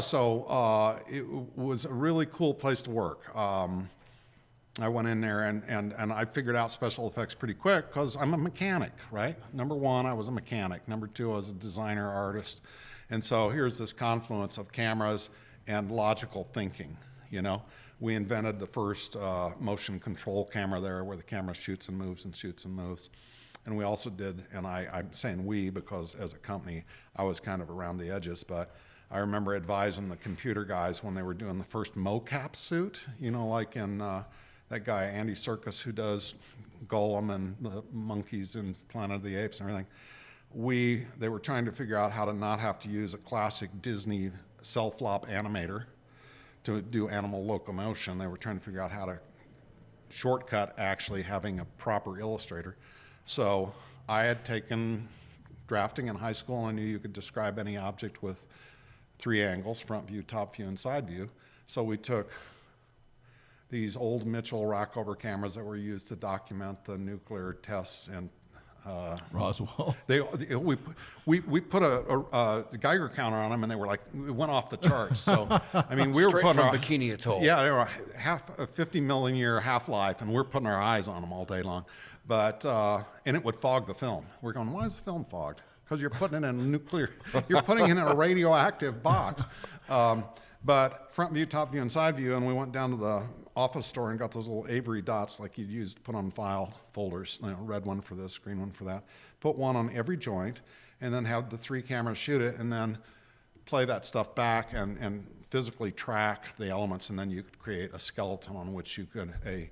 so it was a really cool place to work. I went in there and I figured out special effects pretty quick because I'm a mechanic, right? Number one, I was a mechanic. Number two, I was a designer artist. And so here's this confluence of cameras and logical thinking, you know? We invented the first motion control camera there where the camera shoots and moves and shoots and moves. And we also did, and I'm saying we because as a company, I was kind of around the edges, but I remember advising the computer guys when they were doing the first mocap suit, you know, like in that guy, Andy Serkis, who does Golem and the monkeys in Planet of the Apes and everything. They were trying to figure out how to not have to use a classic Disney cell flop animator to do animal locomotion. They were trying to figure out how to shortcut actually having a proper illustrator. So I had taken drafting in high school, and I knew you could describe any object with 3 angles, front view, top view, and side view. So we took these old Mitchell Rockover cameras that were used to document the nuclear tests and Roswell. We put a Geiger counter on them, and they were like, it went off the charts. So I mean, we were Straight putting from Bikini Atoll. Yeah, they were a 50 million year half-life, and we're putting our eyes on them all day long. But and it would fog the film. We're going, why is the film fogged? Because you're putting it in you're putting it in a radioactive box. But front view, top view, and side view, and we went down to the office store and got those little Avery dots like you'd use to put on file folders, you know, red one for this, green one for that. Put one on every joint, and then have the 3 cameras shoot it, and then play that stuff back and physically track the elements, and then you could create a skeleton on which you could, a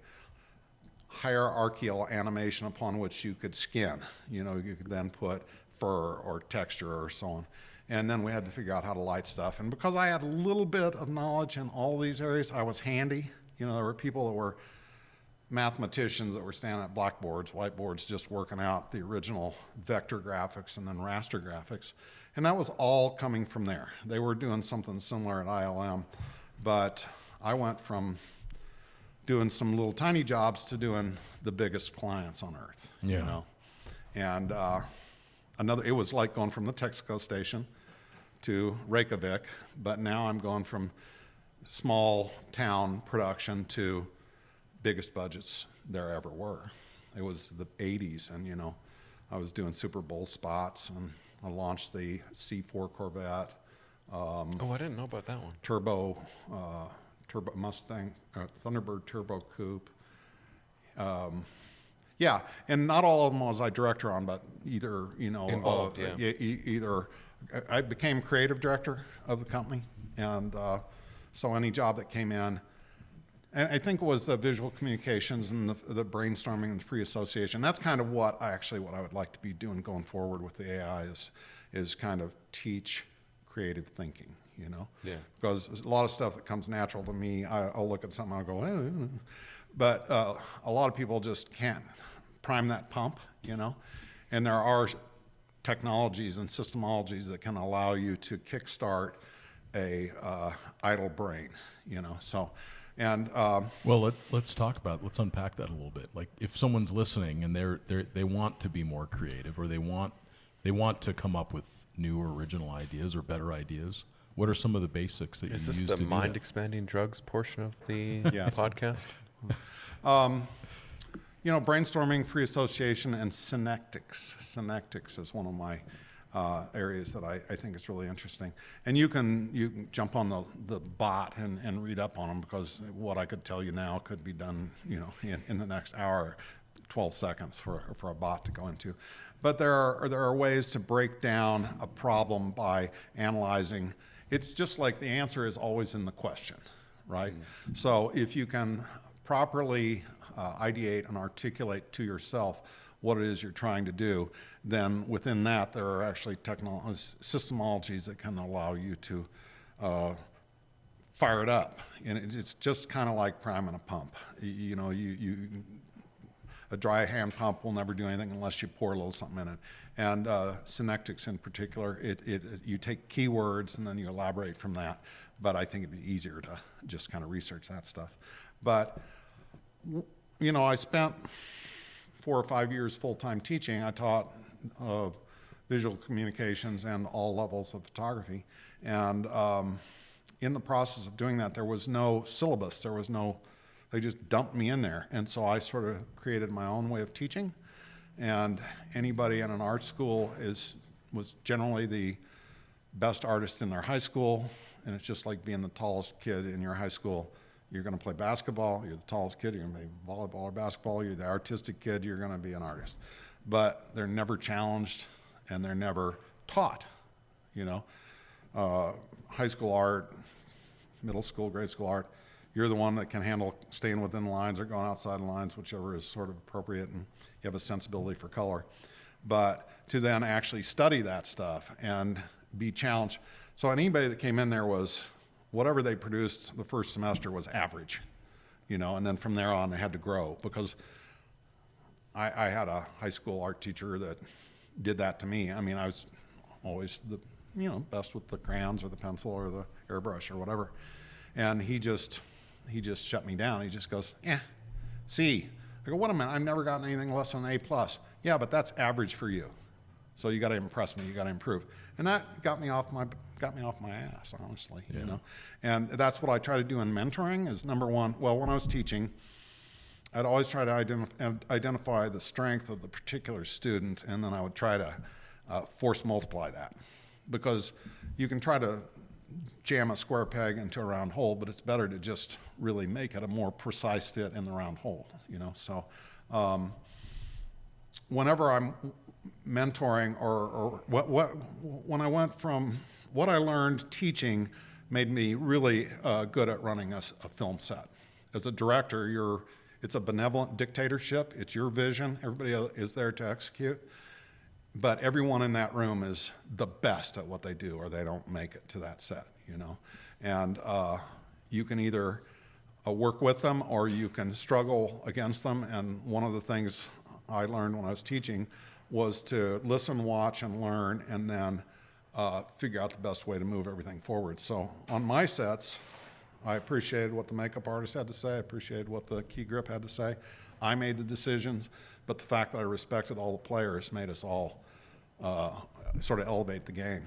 hierarchical animation upon which you could skin. You know, you could then put fur or texture or so on. And then we had to figure out how to light stuff. And because I had a little bit of knowledge in all these areas, I was handy. You know, there were people that were mathematicians that were standing at blackboards, whiteboards, just working out the original vector graphics and then raster graphics. And that was all coming from there. They were doing something similar at ILM, but I went from doing some little tiny jobs to doing the biggest clients on earth, you know? And it was like going from the Texaco station to Reykjavik, but now I'm going from small town production to biggest budgets there ever were. It was the 80s, and you know, I was doing Super Bowl spots, and I launched the C4 Corvette. Oh, I didn't know about that one. Turbo Mustang, Thunderbird Turbo Coupe. Yeah, and not all of them was I director on, but either, you know, involved, either I became creative director of the company, and so any job that came in, and I think it was the visual communications and the brainstorming and free association. That's kind of what I would like to be doing going forward with the AI is kind of teach creative thinking, you know? Yeah. Because a lot of stuff that comes natural to me, I'll look at something and I'll go, but a lot of people just can't prime that pump, you know? And there are technologies and systemologies that can allow you to kickstart a idle brain, you know? So, and well, let's unpack that a little bit. Like, if someone's listening and they want to be more creative, or they want to come up with new or original ideas or better ideas, what are some of the basics that you use to do that? Is this the mind-expanding drugs portion of the podcast? You know, brainstorming, free association, and synectics. Synectics is one of my areas that I think is really interesting. And you can jump on the bot and read up on them, because what I could tell you now could be done, you know, in the next hour, 12 seconds for a bot to go into. But there are ways to break down a problem by analyzing. It's just like the answer is always in the question, right? Mm-hmm. So if you can properly ideate and articulate to yourself what it is you're trying to do, then within that there are actually systemologies that can allow you to fire it up. And it's just kind of like priming a pump. You know, a dry hand pump will never do anything unless you pour a little something in it. And synectics in particular, you take keywords and then you elaborate from that. But I think it'd be easier to just kind of research that stuff. But, you know, I spent 4 or 5 years full-time teaching. I taught visual communications and all levels of photography. And in the process of doing that, there was no syllabus. There was no they just dumped me in there. And so I sort of created my own way of teaching. And anybody in an art school was generally the best artist in their high school. And it's just like being the tallest kid in your high school. You're going to play basketball. You're the tallest kid. You're going to play volleyball or basketball. You're the artistic kid. You're going to be an artist. But they're never challenged, and they're never taught. You know, high school art, middle school, grade school art. You're the one that can handle staying within the lines or going outside the lines, whichever is sort of appropriate, and you have a sensibility for color. But to then actually study that stuff and be challenged. So anybody that came in there was, whatever they produced the first semester was average, you know, and then from there on they had to grow, because I had a high school art teacher that did that to me. I mean, I was always the, you know, best with the crayons or the pencil or the airbrush or whatever. And he just shut me down. He just goes, C. I go, what a minute, I've never gotten anything less than an A+. Yeah, but that's average for you. So you got to impress me, you got to improve. And that got me off my ass, honestly, you know. And that's what I try to do in mentoring is, number one, well, when I was teaching, I'd always try to identify the strength of the particular student, and then I would try to force multiply that. Because you can try to jam a square peg into a round hole, but it's better to just really make it a more precise fit in the round hole, you know. So whenever I'm mentoring or when I went from what I learned teaching made me really good at running a film set. As a director, it's a benevolent dictatorship. It's your vision. Everybody is there to execute. But everyone in that room is the best at what they do, or they don't make it to that set, you know. And you can either work with them or you can struggle against them. And one of the things I learned when I was teaching was to listen, watch, and learn, and then figure out the best way to move everything forward. So on my sets, I appreciated what the makeup artist had to say. I appreciated what the key grip had to say. I made the decisions, but the fact that I respected all the players made us all sort of elevate the game.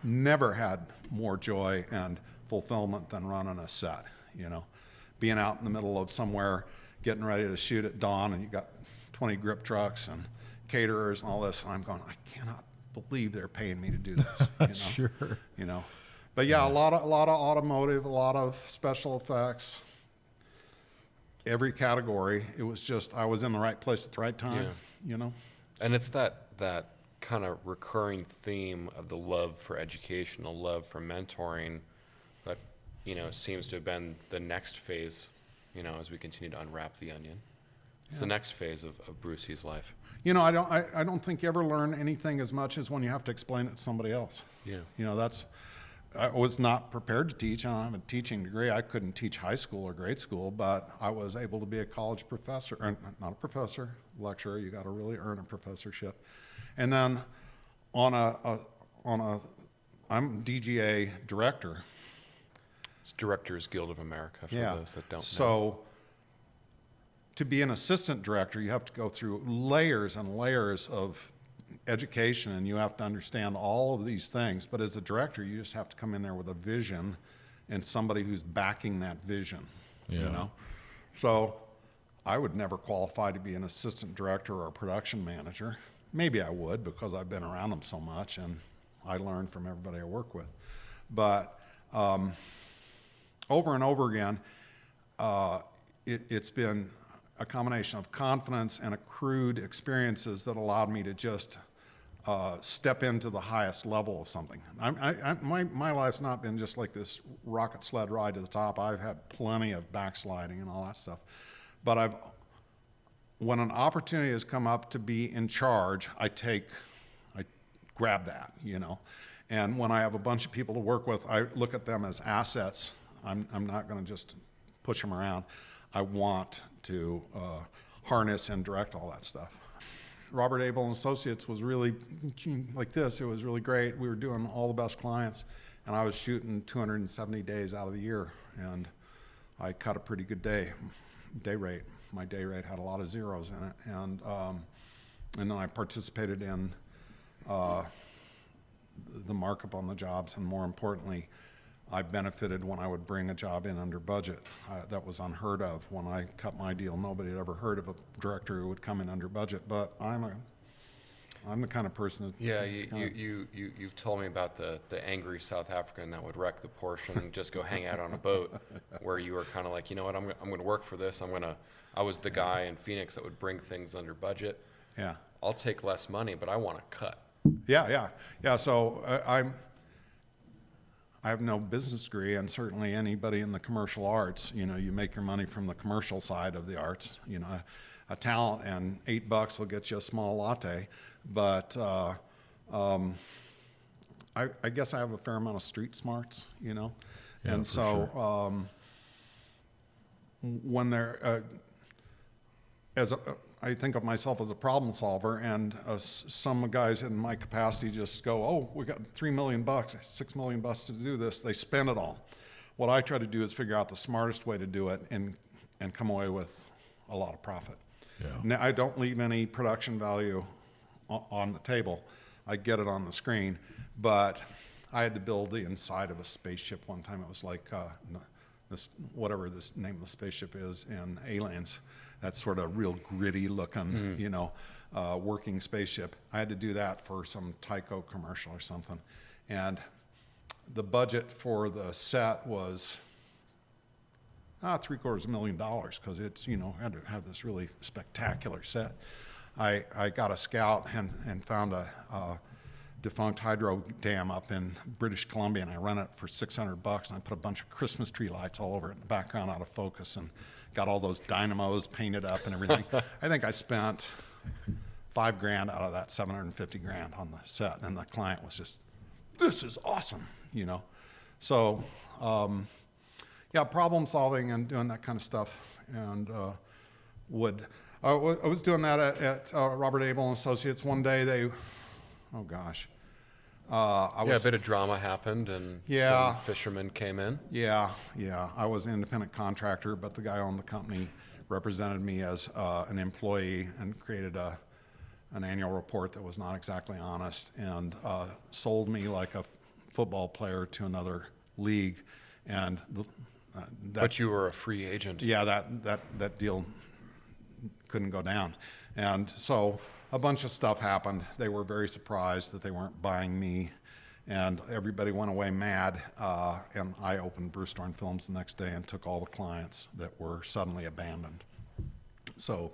Never had more joy and fulfillment than running a set, you know. Being out in the middle of somewhere, getting ready to shoot at dawn, and you got 20 grip trucks and caterers and all this, and I'm going, I cannot believe they're paying me to do this. You know? Sure. You know. But yeah, a lot of automotive, a lot of special effects, every category. It was just, I was in the right place at the right time, you know. And it's that kind of recurring theme of the love for education, the love for mentoring that, you know, seems to have been the next phase, you know, as we continue to unwrap the onion. It's the next phase of Brucey's life. You know, I don't think you ever learn anything as much as when you have to explain it to somebody else. Yeah. You know, I was not prepared to teach. I don't have a teaching degree. I couldn't teach high school or grade school, but I was able to be a college professor, or not a professor, lecturer. You got to really earn a professorship. And then I'm DGA director. It's Directors Guild of America for those that don't know. So to be an assistant director, you have to go through layers and layers of education, and you have to understand all of these things. But as a director, you just have to come in there with a vision and somebody who's backing that vision, you know? So I would never qualify to be an assistant director or a production manager. Maybe I would, because I've been around them so much and I learn from everybody I work with. But over and over again, it's been a combination of confidence and accrued experiences that allowed me to just step into the highest level of something. My life's not been just like this rocket sled ride to the top. I've had plenty of backsliding and all that stuff. But when an opportunity has come up to be in charge, I grab that, you know. And when I have a bunch of people to work with, I look at them as assets. I'm not going to just push them around. I want to harness and direct all that stuff. Robert Abel and Associates was really like this. It was really great. We were doing all the best clients, and I was shooting 270 days out of the year, and I cut a pretty good day rate. My day rate had a lot of zeros in it, and then I participated in the markup on the jobs, and more importantly, I benefited when I would bring a job in under budget. That was unheard of. When I cut my deal, nobody had ever heard of a director who would come in under budget. But I'm the kind of person that... Yeah, you've told me about the angry South African that would wreck the Porsche and just go hang out on a boat, where you were kind of like, you know what, I'm going to work for this. I was the guy in Phoenix that would bring things under budget. Yeah. I'll take less money, but I want to cut. Yeah. So I have no business degree, and certainly anybody in the commercial arts, you make your money from the commercial side of the arts. A talent and $8 will get you a small latte, but I guess I have a fair amount of street smarts, Yeah, and so sure. When they're I think of myself as a problem solver, and some guys in my capacity just go, oh, we got $3 million, $6 million to do this. They spend it all. What I try to do is figure out the smartest way to do it and come away with a lot of profit. Yeah. Now, I don't leave any production value on the table. I get it on the screen, but I had to build the inside of a spaceship one time. It was like whatever this name of the spaceship is in Aliens. That sort of real gritty looking, working spaceship. I had to do that for some Tyco commercial or something. And the budget for the set was $750,000 because it's, had to have this really spectacular set. I got a scout and found a defunct hydro dam up in British Columbia, and I rent it for $600, and I put a bunch of Christmas tree lights all over it in the background out of focus, and got all those dynamos painted up and everything. I think I spent $5,000 out of that $750,000 on the set, and the client was just, this is awesome, So, problem solving and doing that kind of stuff, and I was doing that at Robert Abel and Associates. One day a bit of drama happened, and some fishermen came in. Yeah. I was an independent contractor, but the guy owned the company represented me as an employee and created an annual report that was not exactly honest, and sold me like a football player to another league. And but you were a free agent. Yeah, that deal couldn't go down, and so a bunch of stuff happened. They were very surprised that they weren't buying me, and everybody went away mad. And I opened Bruce Dorn Films the next day and took all the clients that were suddenly abandoned. So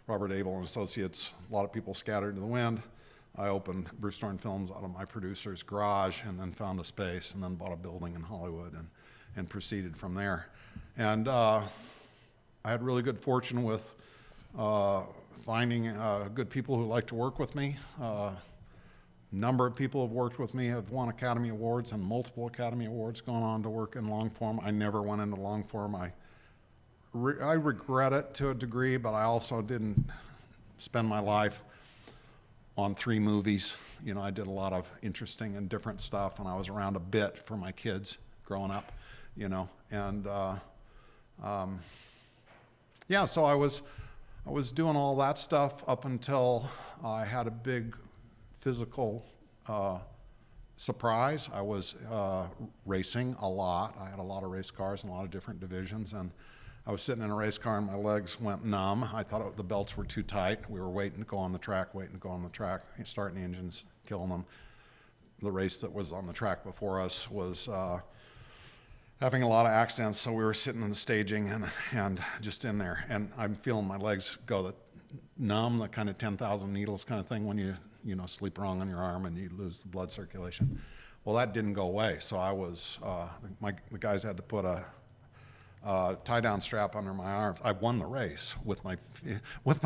Robert Abel and Associates, a lot of people scattered to the wind. I opened Bruce Dorn Films out of my producer's garage, and then found a space, and then bought a building in Hollywood and proceeded from there. And I had really good fortune with finding good people who like to work with me. Number of people who have worked with me have won Academy Awards and multiple Academy Awards, going on to work in long form. I never went into long form. I regret it to a degree, but I also didn't spend my life on 3 movies. I did a lot of interesting and different stuff, and I was around a bit for my kids growing up, and so I was doing all that stuff up until I had a big physical surprise. I was racing a lot. I had a lot of race cars in a lot of different divisions, and I was sitting in a race car and my legs went numb. I thought the belts were too tight. We were waiting to go on the track, starting the engines, killing them. The race that was on the track before us was having a lot of accidents, so we were sitting in the staging and just in there, and I'm feeling my legs go numb, the kind of 10,000 needles kind of thing when you sleep wrong on your arm and you lose the blood circulation. Well, that didn't go away, so I was the guys had to put a tie-down strap under my arms. I won the race with my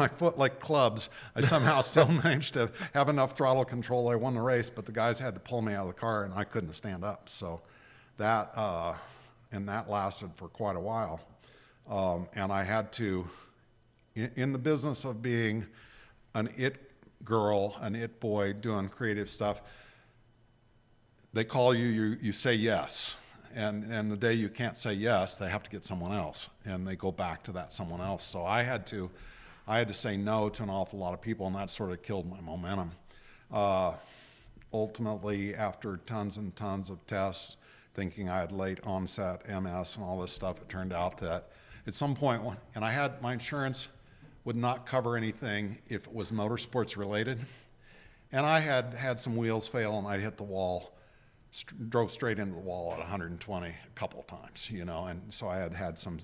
foot like clubs. I somehow still managed to have enough throttle control. I won the race, but the guys had to pull me out of the car, and I couldn't stand up. So that lasted for quite a while, and I had to, in the business of being an it girl, an it boy doing creative stuff, they call you say yes. And the day you can't say yes, they have to get someone else, and they go back to that someone else. So I had to say no to an awful lot of people, and that sort of killed my momentum. Ultimately, after tons and tons of tests, thinking I had late onset MS and all this stuff. It turned out that at some point, and I had my insurance would not cover anything if it was motorsports related. And I had some wheels fail and I hit the wall, drove straight into the wall at 120 a couple of times, and so I had some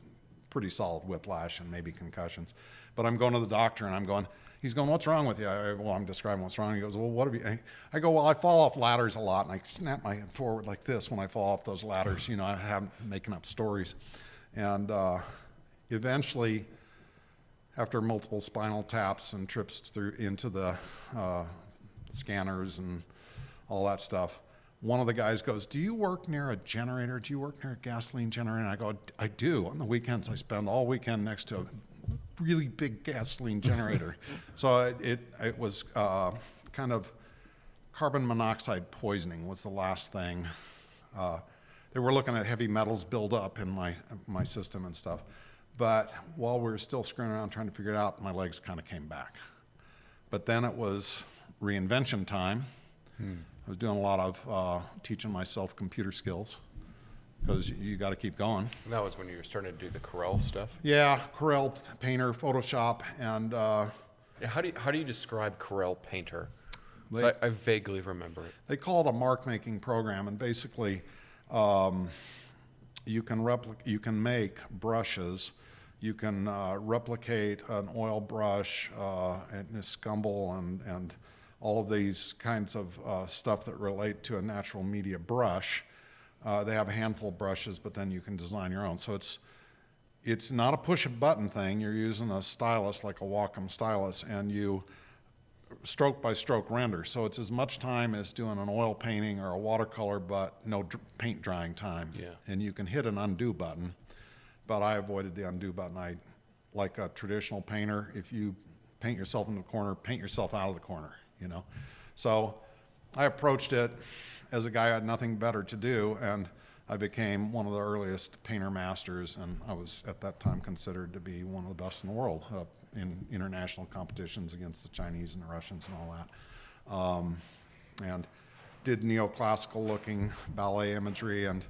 pretty solid whiplash and maybe concussions. But I'm going to the doctor and he's going, what's wrong with you? I'm describing what's wrong. He goes, well, what have you? I go, well, I fall off ladders a lot and I snap my head forward like this when I fall off those ladders. I have making up stories. And eventually, after multiple spinal taps and trips into the scanners and all that stuff, one of the guys goes, do you work near a generator? Do you work near a gasoline generator? And I go, I do. On the weekends, I spend all weekend next to a really big gasoline generator. So it was kind of carbon monoxide poisoning was the last thing. They were looking at heavy metals build up in my system and stuff. But while we were still screwing around trying to figure it out, my legs kind of came back. But then it was reinvention time. I was doing a lot of teaching myself computer skills because you got to keep going. And that was when you were starting to do the Corel stuff? Yeah, Corel, Painter, Photoshop, and... yeah, how do you describe Corel Painter? I vaguely remember it. They call it a mark-making program, and basically you can make brushes. You can replicate an oil brush and a scumble and all of these kinds of stuff that relate to a natural media brush. They have a handful of brushes, but then you can design your own. So it's not a push-a-button thing. You're using a stylus like a Wacom stylus, and you stroke by stroke render. So it's as much time as doing an oil painting or a watercolor, but no paint drying time. Yeah. And you can hit an undo button. But I avoided the undo button. Like a traditional painter, if you paint yourself in the corner, paint yourself out of the corner, So I approached it as a guy who had nothing better to do, and I became one of the earliest painter masters, and I was at that time considered to be one of the best in the world in international competitions against the Chinese and the Russians and all that. And did neoclassical looking ballet imagery and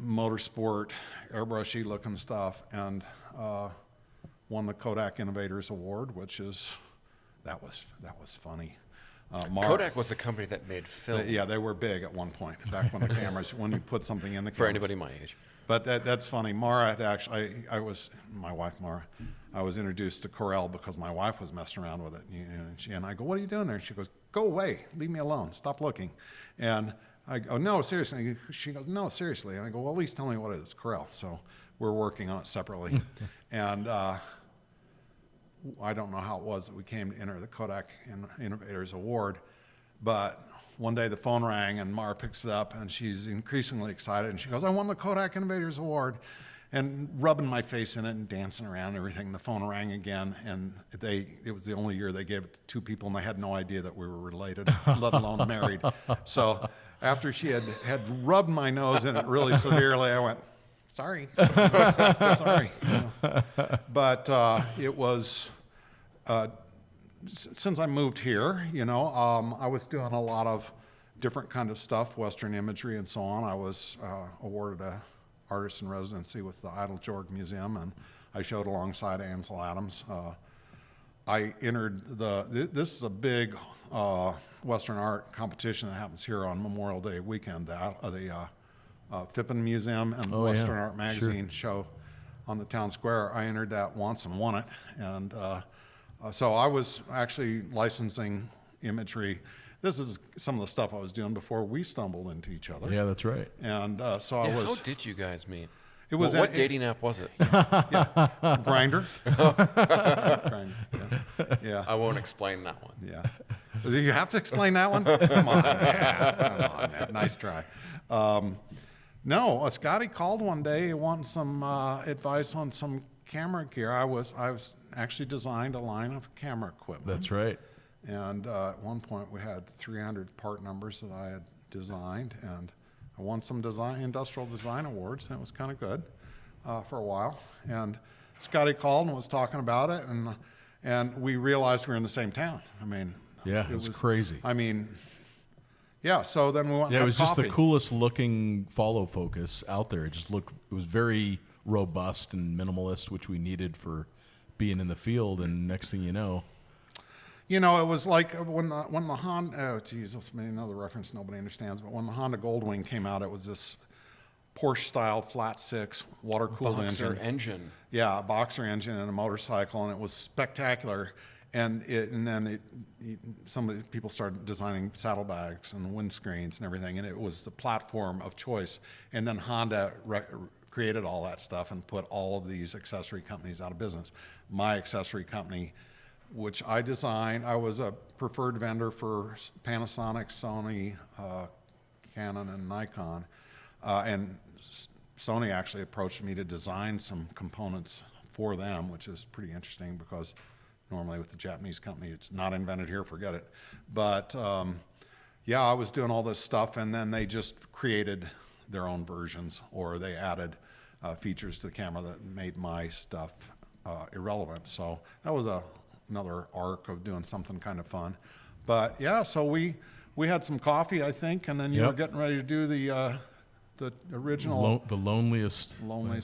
motorsport, airbrushy looking stuff, and won the Kodak Innovators Award, that was funny. Kodak was a company that made film. Yeah, they were big at one point, back when the cameras, when you put something in the cameras. For anybody my age. But that's funny. Mara had actually, my wife Mara, I was introduced to Corel because my wife was messing around with it. And I go, what are you doing there? And she goes, go away, leave me alone, stop looking. And I go, no, seriously. She goes, no, seriously. And I go, well, at least tell me what it is, Corel. So we're working on it separately. And I don't know how it was that we came to enter the Kodak Innovators Award, but one day the phone rang and Mara picks it up and she's increasingly excited and she goes, I won the Kodak Innovators Award, and rubbing my face in it and dancing around and everything. The phone rang again, and it was the only year they gave it to two people, and they had no idea that we were related, let alone married. So after she had rubbed my nose in it really severely, I went, sorry, sorry. But it was, since I moved here, I was doing a lot of different kind of stuff, Western imagery and so on. I was awarded a artist in residency with the Idle Jorg Museum, and I showed alongside Ansel Adams. I entered this is a big Western art competition that happens here on Memorial Day weekend, the Phippen Museum and Western Art Magazine show on the town square. I entered that once and won it, and so I was actually licensing imagery. This is some of the stuff I was doing before we stumbled into each other. Yeah, that's right. And so I was. How did you guys meet? It was what dating app was it? Yeah, Grindr. Grindr. Yeah. I won't explain that one. Yeah. You have to explain that one? Come on, man. Nice try. No, Scotty called one day wanting some advice on some camera gear. I was actually designed a line of camera equipment. That's right. And at one point we had 300 part numbers that I had designed, and I won some industrial design awards, and it was kind of good for a while. And Scotty called and was talking about it, and we realized we were in the same town. I mean, yeah, it was crazy. I mean, Yeah, so then we went and Yeah, it had was just the coffee. coolest looking follow focus out there. It was very robust and minimalist, which we needed for being in the field. And next thing you know, You know, it was like when the Honda, oh geez, this may be another reference nobody understands, but when the Honda Goldwing came out, it was this Porsche-style flat six water-cooled engine. Yeah, a boxer engine and a motorcycle, and it was spectacular. And people started designing saddlebags and windscreens and everything, and it was the platform of choice. And then Honda created all that stuff and put all of these accessory companies out of business. My accessory company, which I designed, I was a preferred vendor for Panasonic, Sony, Canon, and Nikon. And Sony actually approached me to design some components for them, which is pretty interesting because normally with the Japanese company, it's not invented here, forget it. But yeah, I was doing all this stuff, and then they just created their own versions, or they added features to the camera that made my stuff irrelevant. So that was another arc of doing something kind of fun. But yeah, so we had some coffee, I think, and then you were getting ready to do the original the loneliest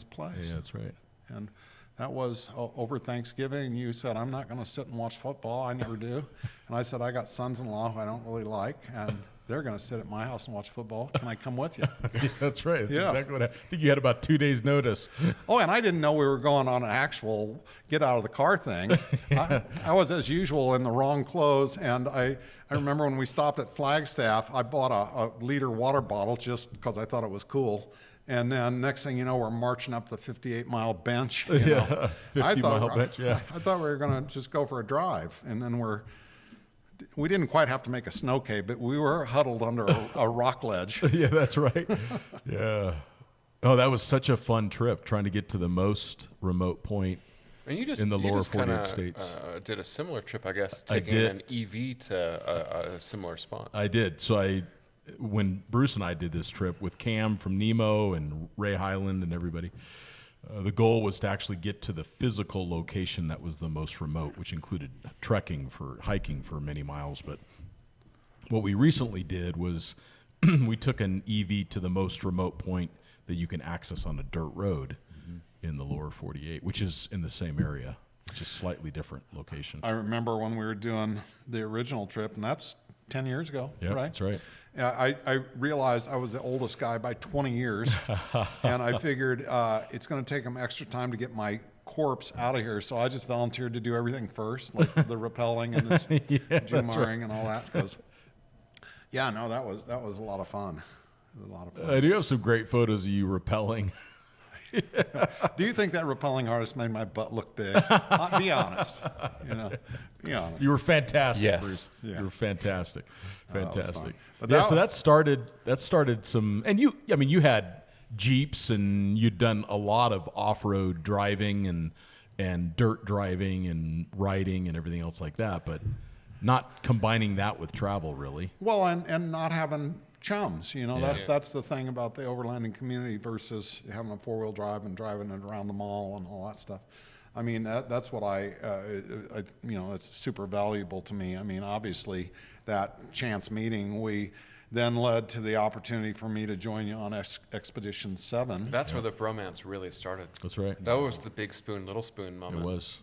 place. Yeah, that's right. And that was over Thanksgiving. You said, I'm not going to sit and watch football. I never do. And I said, I got sons-in-law who I don't really like, and they're going to sit at my house and watch football. Can I come with you? Yeah, that's right. That's exactly what I think. You had about 2 days notice. Oh, and I didn't know we were going on an actual get out of the car thing. I was, as usual, in the wrong clothes. And I remember when we stopped at Flagstaff, I bought a liter water bottle just because I thought it was cool. And then next thing you know, we're marching up the 58-mile bench. 50-mile bench, yeah. I thought we were going to just go for a drive. And then we didn't quite have to make a snow cave, but we were huddled under a rock ledge. Yeah, that's right. Yeah. Oh, that was such a fun trip, trying to get to the most remote point and in the lower 48 states. Did a similar trip, I guess, taking an EV to a similar spot. I did. So when Bruce and I did this trip with Cam from Nemo and Ray Highland and everybody, the goal was to actually get to the physical location that was the most remote, which included hiking for many miles. But what we recently did was we took an EV to the most remote point that you can access on a dirt road in the lower 48, which is in the same area, just slightly different location. I remember when we were doing the original trip, and that's 10 years ago, Yep, right? That's right. I realized I was the oldest guy by 20 years, and I figured it's going to take them extra time to get my corpse out of here, so I just volunteered to do everything first, like the rappelling and the jumaring and all that. Because, yeah, no, that was a lot of fun. It was a lot of fun. I do have some great photos of you rappelling. Do you think that rappelling artist made my butt look big? Be honest. Be honest. You were fantastic, Yes. Bruce. Yeah. You were fantastic. Fantastic. But So that started some, and you had Jeeps and you'd done a lot of off-road driving and dirt driving and riding and everything else like that, but not combining that with travel really. Well, and not having chums, that's the thing about the overlanding community versus having a four-wheel drive and driving it around the mall and all that stuff. I mean, that's what it's super valuable to me. I mean, obviously that chance meeting, we then led to the opportunity for me to join you on Expedition 7. That's where the bromance really started. That's right. That was the big spoon, little spoon moment. It was.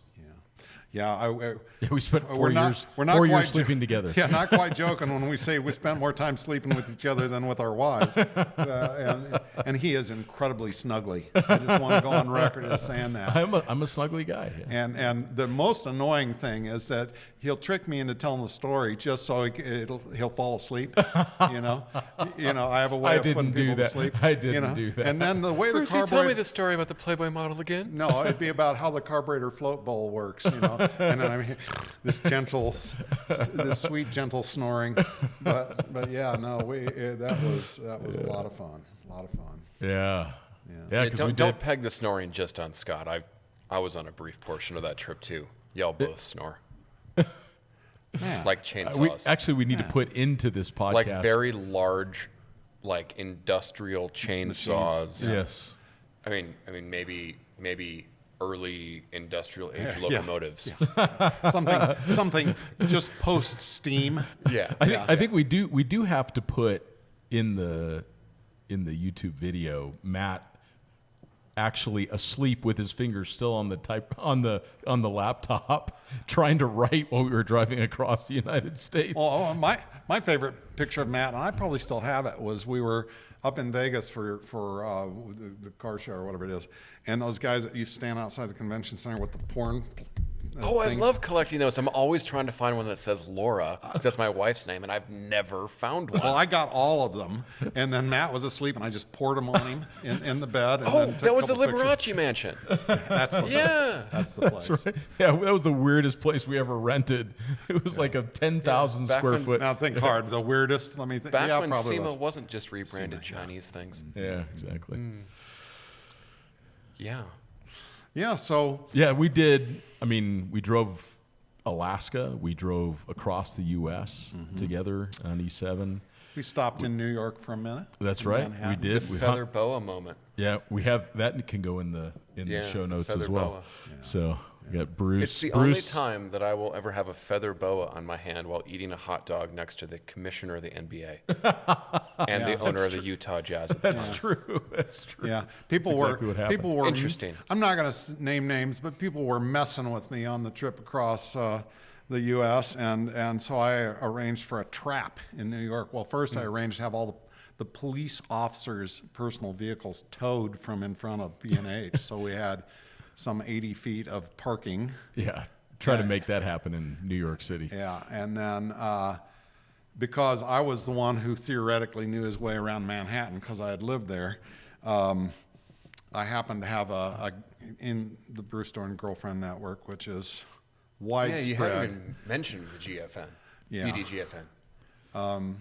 Yeah, we spent 4 years sleeping together. Yeah, not quite joking when we say we spent more time sleeping with each other than with our wives. And he is incredibly snuggly. I just want to go on record as saying that. I'm a snuggly guy. Yeah. And the most annoying thing is that he'll trick me into telling the story just so he'll fall asleep. I have a way of putting people to sleep. I didn't do that. And then the way Bruce, the carburetor. tell me the story about the Playboy model again. No, it'd be about how the carburetor float bowl works, and then I mean this sweet, gentle snoring. But yeah, no, that was a lot of fun. Yeah. Yeah, don't peg the snoring just on Scott. I was on a brief portion of that trip too. Y'all both snore. Like chainsaws. We need to put into this podcast. Like very large, like industrial chainsaws. Yes. I mean, maybe early industrial age locomotives. Something just post steam. Yeah. I think we do have to put in the YouTube video Matt actually asleep with his fingers still on the laptop trying to write while we were driving across the United States. Oh, my favorite picture of Matt, and I probably still have it, was we were up in Vegas for the car show or whatever it is, and those guys that used to stand outside the convention center with the porn. I love collecting those. I'm always trying to find one that says Laura. That's my wife's name, and I've never found one. Well, I got all of them, and then Matt was asleep, and I just poured them on him in the bed. And then took that was the a couple pictures. Liberace mansion. That's the place. That's the place. That's right. Yeah, that was the weirdest place we ever rented. It was like a 10,000 square foot. Now think hard. The weirdest. Let me think. Back when probably SEMA wasn't just rebranded Chinese things. Yeah, exactly. Yeah. Yeah. So. Yeah, we did. I mean, we drove Alaska. We drove across the U.S. together on E7. We stopped in New York for a minute. That's right. Manhattan. We did. The feather boa moment. Yeah, we have that can go in the show notes as well. boa. Yeah. So we got Bruce. It's the only time that I will ever have a feather boa on my hand while eating a hot dog next to the commissioner of the NBA and the owner of the Utah Jazz. That's true. That's true. Yeah, That's exactly what happened. people were Interesting. I'm not going to name names, but people were messing with me on the trip across the U.S. and so I arranged for a trap in New York. Well, first I arranged to have all the police officers' personal vehicles towed from in front of B&H. So we had some 80 feet of parking. Yeah, try to make that happen in New York City. Yeah, and then because I was the one who theoretically knew his way around Manhattan because I had lived there, I happened to have in the Bruce Dorn Girlfriend Network, which is widespread. Yeah, you haven't even mentioned the GFN, BDGFN.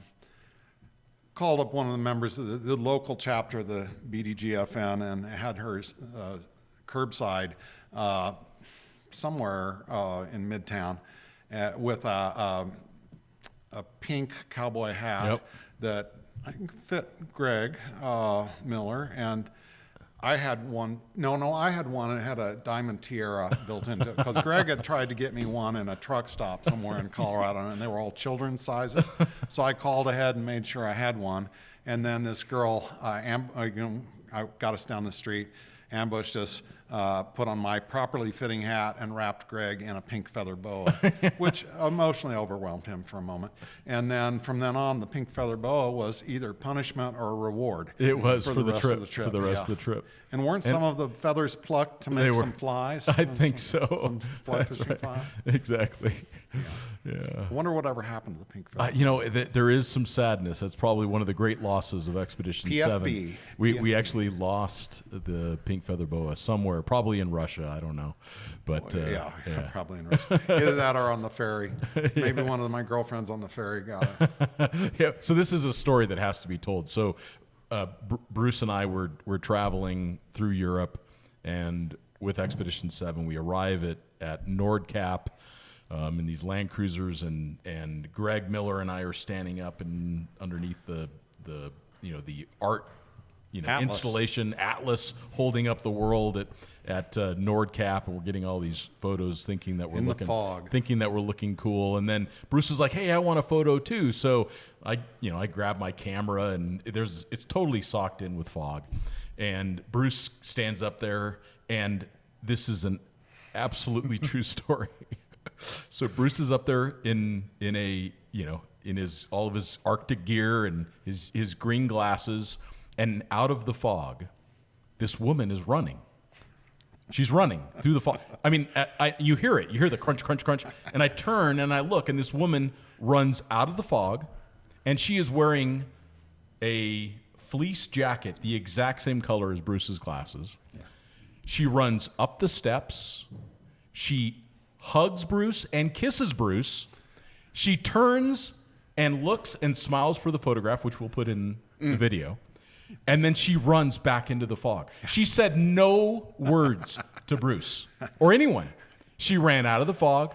Called up one of the members of the local chapter of the BDGFN and had her curbside somewhere in Midtown with a pink cowboy hat that I think fit Greg Miller, and I had one. No, I had one, and it had a diamond tiara built into it because Greg had tried to get me one in a truck stop somewhere in Colorado, and they were all children's sizes. So I called ahead and made sure I had one. And then this girl, I got us down the street, ambushed us, put on my properly fitting hat, and wrapped Greg in a pink feather boa, which emotionally overwhelmed him for a moment. And then from then on, the pink feather boa was either punishment or reward. It was for the rest trip. of the trip. For the rest of the trip. And weren't some of the feathers plucked to make some flies? I think so. Some fly fishing right. flies? Exactly. Yeah. I wonder whatever happened to the pink feather. There is some sadness. That's probably one of the great losses of Expedition 7. We actually lost the pink feather boa somewhere, probably in Russia. I don't know. But probably in Russia. Either that or on the ferry. Maybe one of my girlfriends on the ferry got it. Yeah. So this is a story that has to be told. So Bruce and I were traveling through Europe, and with Expedition 7, we arrive at Nordkap in these Land Cruisers, and Greg Miller and I are standing up and underneath the art Atlas. Installation Atlas holding up the world at Nordkap, and we're getting all these photos thinking that we're looking cool. And then Bruce is like, "Hey, I want a photo too." So I grab my camera, and it's totally socked in with fog. And Bruce stands up there, and this is an absolutely true story. So Bruce is up there in all of his Arctic gear and his green glasses, and out of the fog, this woman is running. She's running through the fog. I mean, you hear it. You hear the crunch, crunch, crunch. And I turn and I look, and this woman runs out of the fog, and she is wearing a fleece jacket, the exact same color as Bruce's glasses. Yeah. She runs up the steps. She hugs Bruce and kisses Bruce. She turns and looks and smiles for the photograph, which we'll put in the video. And then she runs back into the fog. She said no words to Bruce or anyone. She ran out of the fog,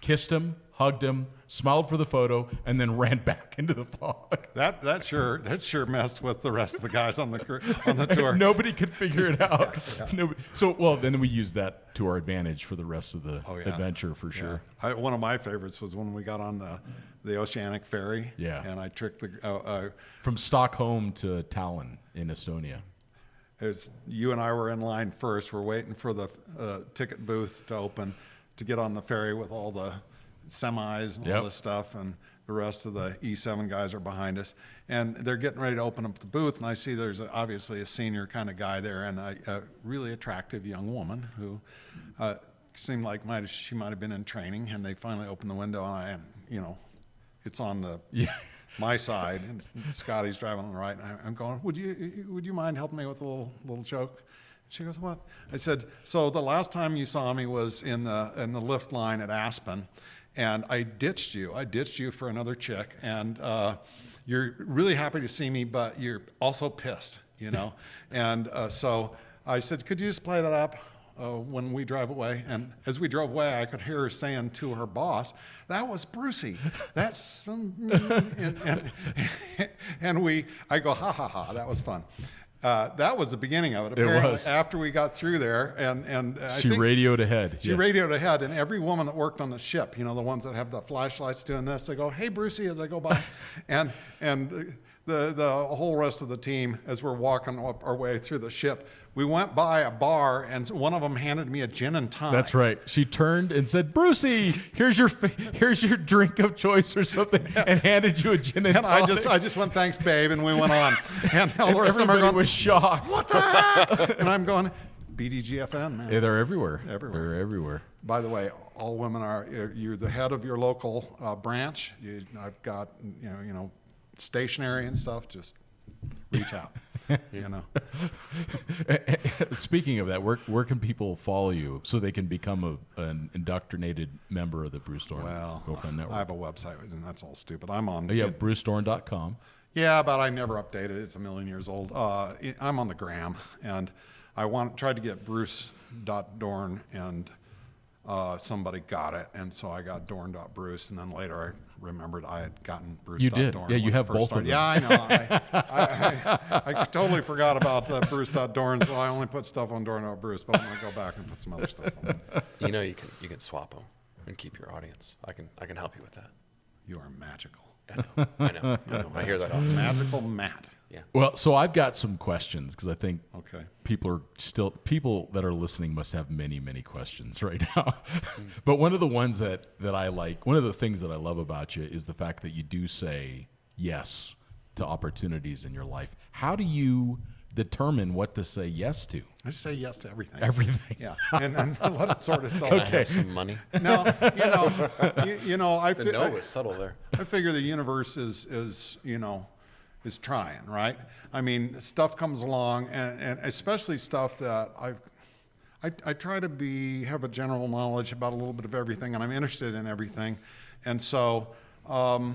kissed him, hugged him, smiled for the photo, and then ran back into the fog. That sure messed with the rest of the guys on the tour. Nobody could figure it out. Yeah. Nobody, so, well, then we used that to our advantage for the rest of the adventure, for sure. One of my favorites was when we got on the Oceanic Ferry. Yeah. And I tricked the from Stockholm to Tallinn in Estonia. You and I were in line first. We're waiting for the ticket booth to open to get on the ferry with all the semis and all this stuff, and the rest of the E7 guys are behind us, and they're getting ready to open up the booth, and I see there's obviously a senior kind of guy there, and a really attractive young woman who seemed like she might have been in training, and they finally opened the window, and it's on the my side, and Scotty's driving on the right, and I'm going, would you mind helping me with a little joke? She goes, what? I said, so the last time you saw me was in the lift line at Aspen, and I ditched you for another chick, and you're really happy to see me, but you're also pissed, and so I said, could you just play that up when we drive away? And as we drove away, I could hear her saying to her boss, that was Brucey. That's and I go, ha ha ha, that was fun. That was the beginning of it. Apparently, after we got through there, and she radioed ahead. She radioed ahead, and every woman that worked on the ship, the ones that have the flashlights doing this, they go, "Hey, Brucey," as I go by, and the whole rest of the team, as we're walking up our way through the ship, we went by a bar, and one of them handed me a gin and tonic. That's right. She turned and said, "Brucey, here's your drink of choice or something," and handed you a gin and tonic. And I just went, "Thanks, babe," and we went on. And the rest of them are going, was shocked. What the heck? And I'm going, BDGFN, man. Yeah, they're everywhere. Everywhere. They're everywhere. By the way, all women you're the head of your local branch. I've got stationery and stuff. Just reach out. Speaking of that, where can people follow you so they can become an indoctrinated member of the Bruce Dorn Girlfriend Network? I have a website, and that's all stupid. I'm on. BruceDorn.com. Yeah, but I never updated it. It's a million years old. I'm on the gram, and I tried to get Bruce.Dorn, and somebody got it, and so I got Dorn.Bruce, and then later I remembered I had gotten Bruce.Dorn. You did. Yeah, you have both of them. Yeah, I know. I totally forgot about the Bruce.Dorn, so I only put stuff on Dorn.Bruce, but I'm going to go back and put some other stuff on it. You can swap them and keep your audience. I can help you with that. You are magical. I know. I hear that often. Magical Matt. Yeah. Well, so I've got some questions because I think Okay. people that are listening must have many, many questions right now. But one of the ones that I like, one of the things that I love about you is the fact that you do say yes to opportunities in your life. How do you determine what to say yes to? I say yes to everything. Everything. Yeah, and let it sort itself I out. have some money. No, The no was subtle there. I figure the universe is trying, right? I mean, stuff comes along, and especially stuff that I try to have a general knowledge about a little bit of everything, and I'm interested in everything, and so I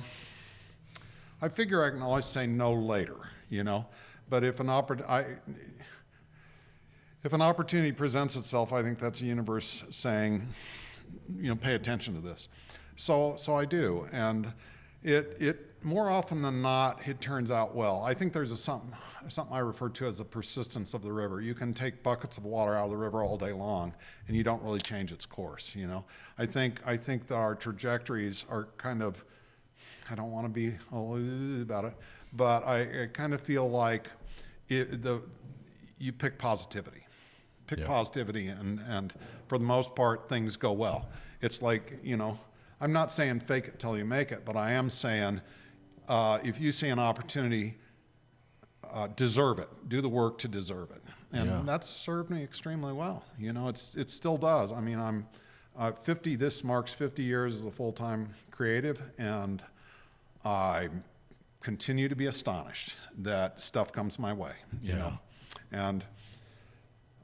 figure I can always say no later, But if an opportunity presents itself, I think that's the universe saying, pay attention to this. So I do, and it more often than not, it turns out well. I think there's something I refer to as the persistence of the river. You can take buckets of water out of the river all day long, and you don't really change its course. I think that our trajectories are kind of. I don't want to be all about it, but I kind of feel like you pick positivity. Positivity, and for the most part, things go well. It's like, I'm not saying fake it till you make it, but I am saying if you see an opportunity, deserve it. Do the work to deserve it. And that's served me extremely well. It still does. I mean, I'm 50, this marks 50 years as a full-time creative, and I continue to be astonished that stuff comes my way, you know. And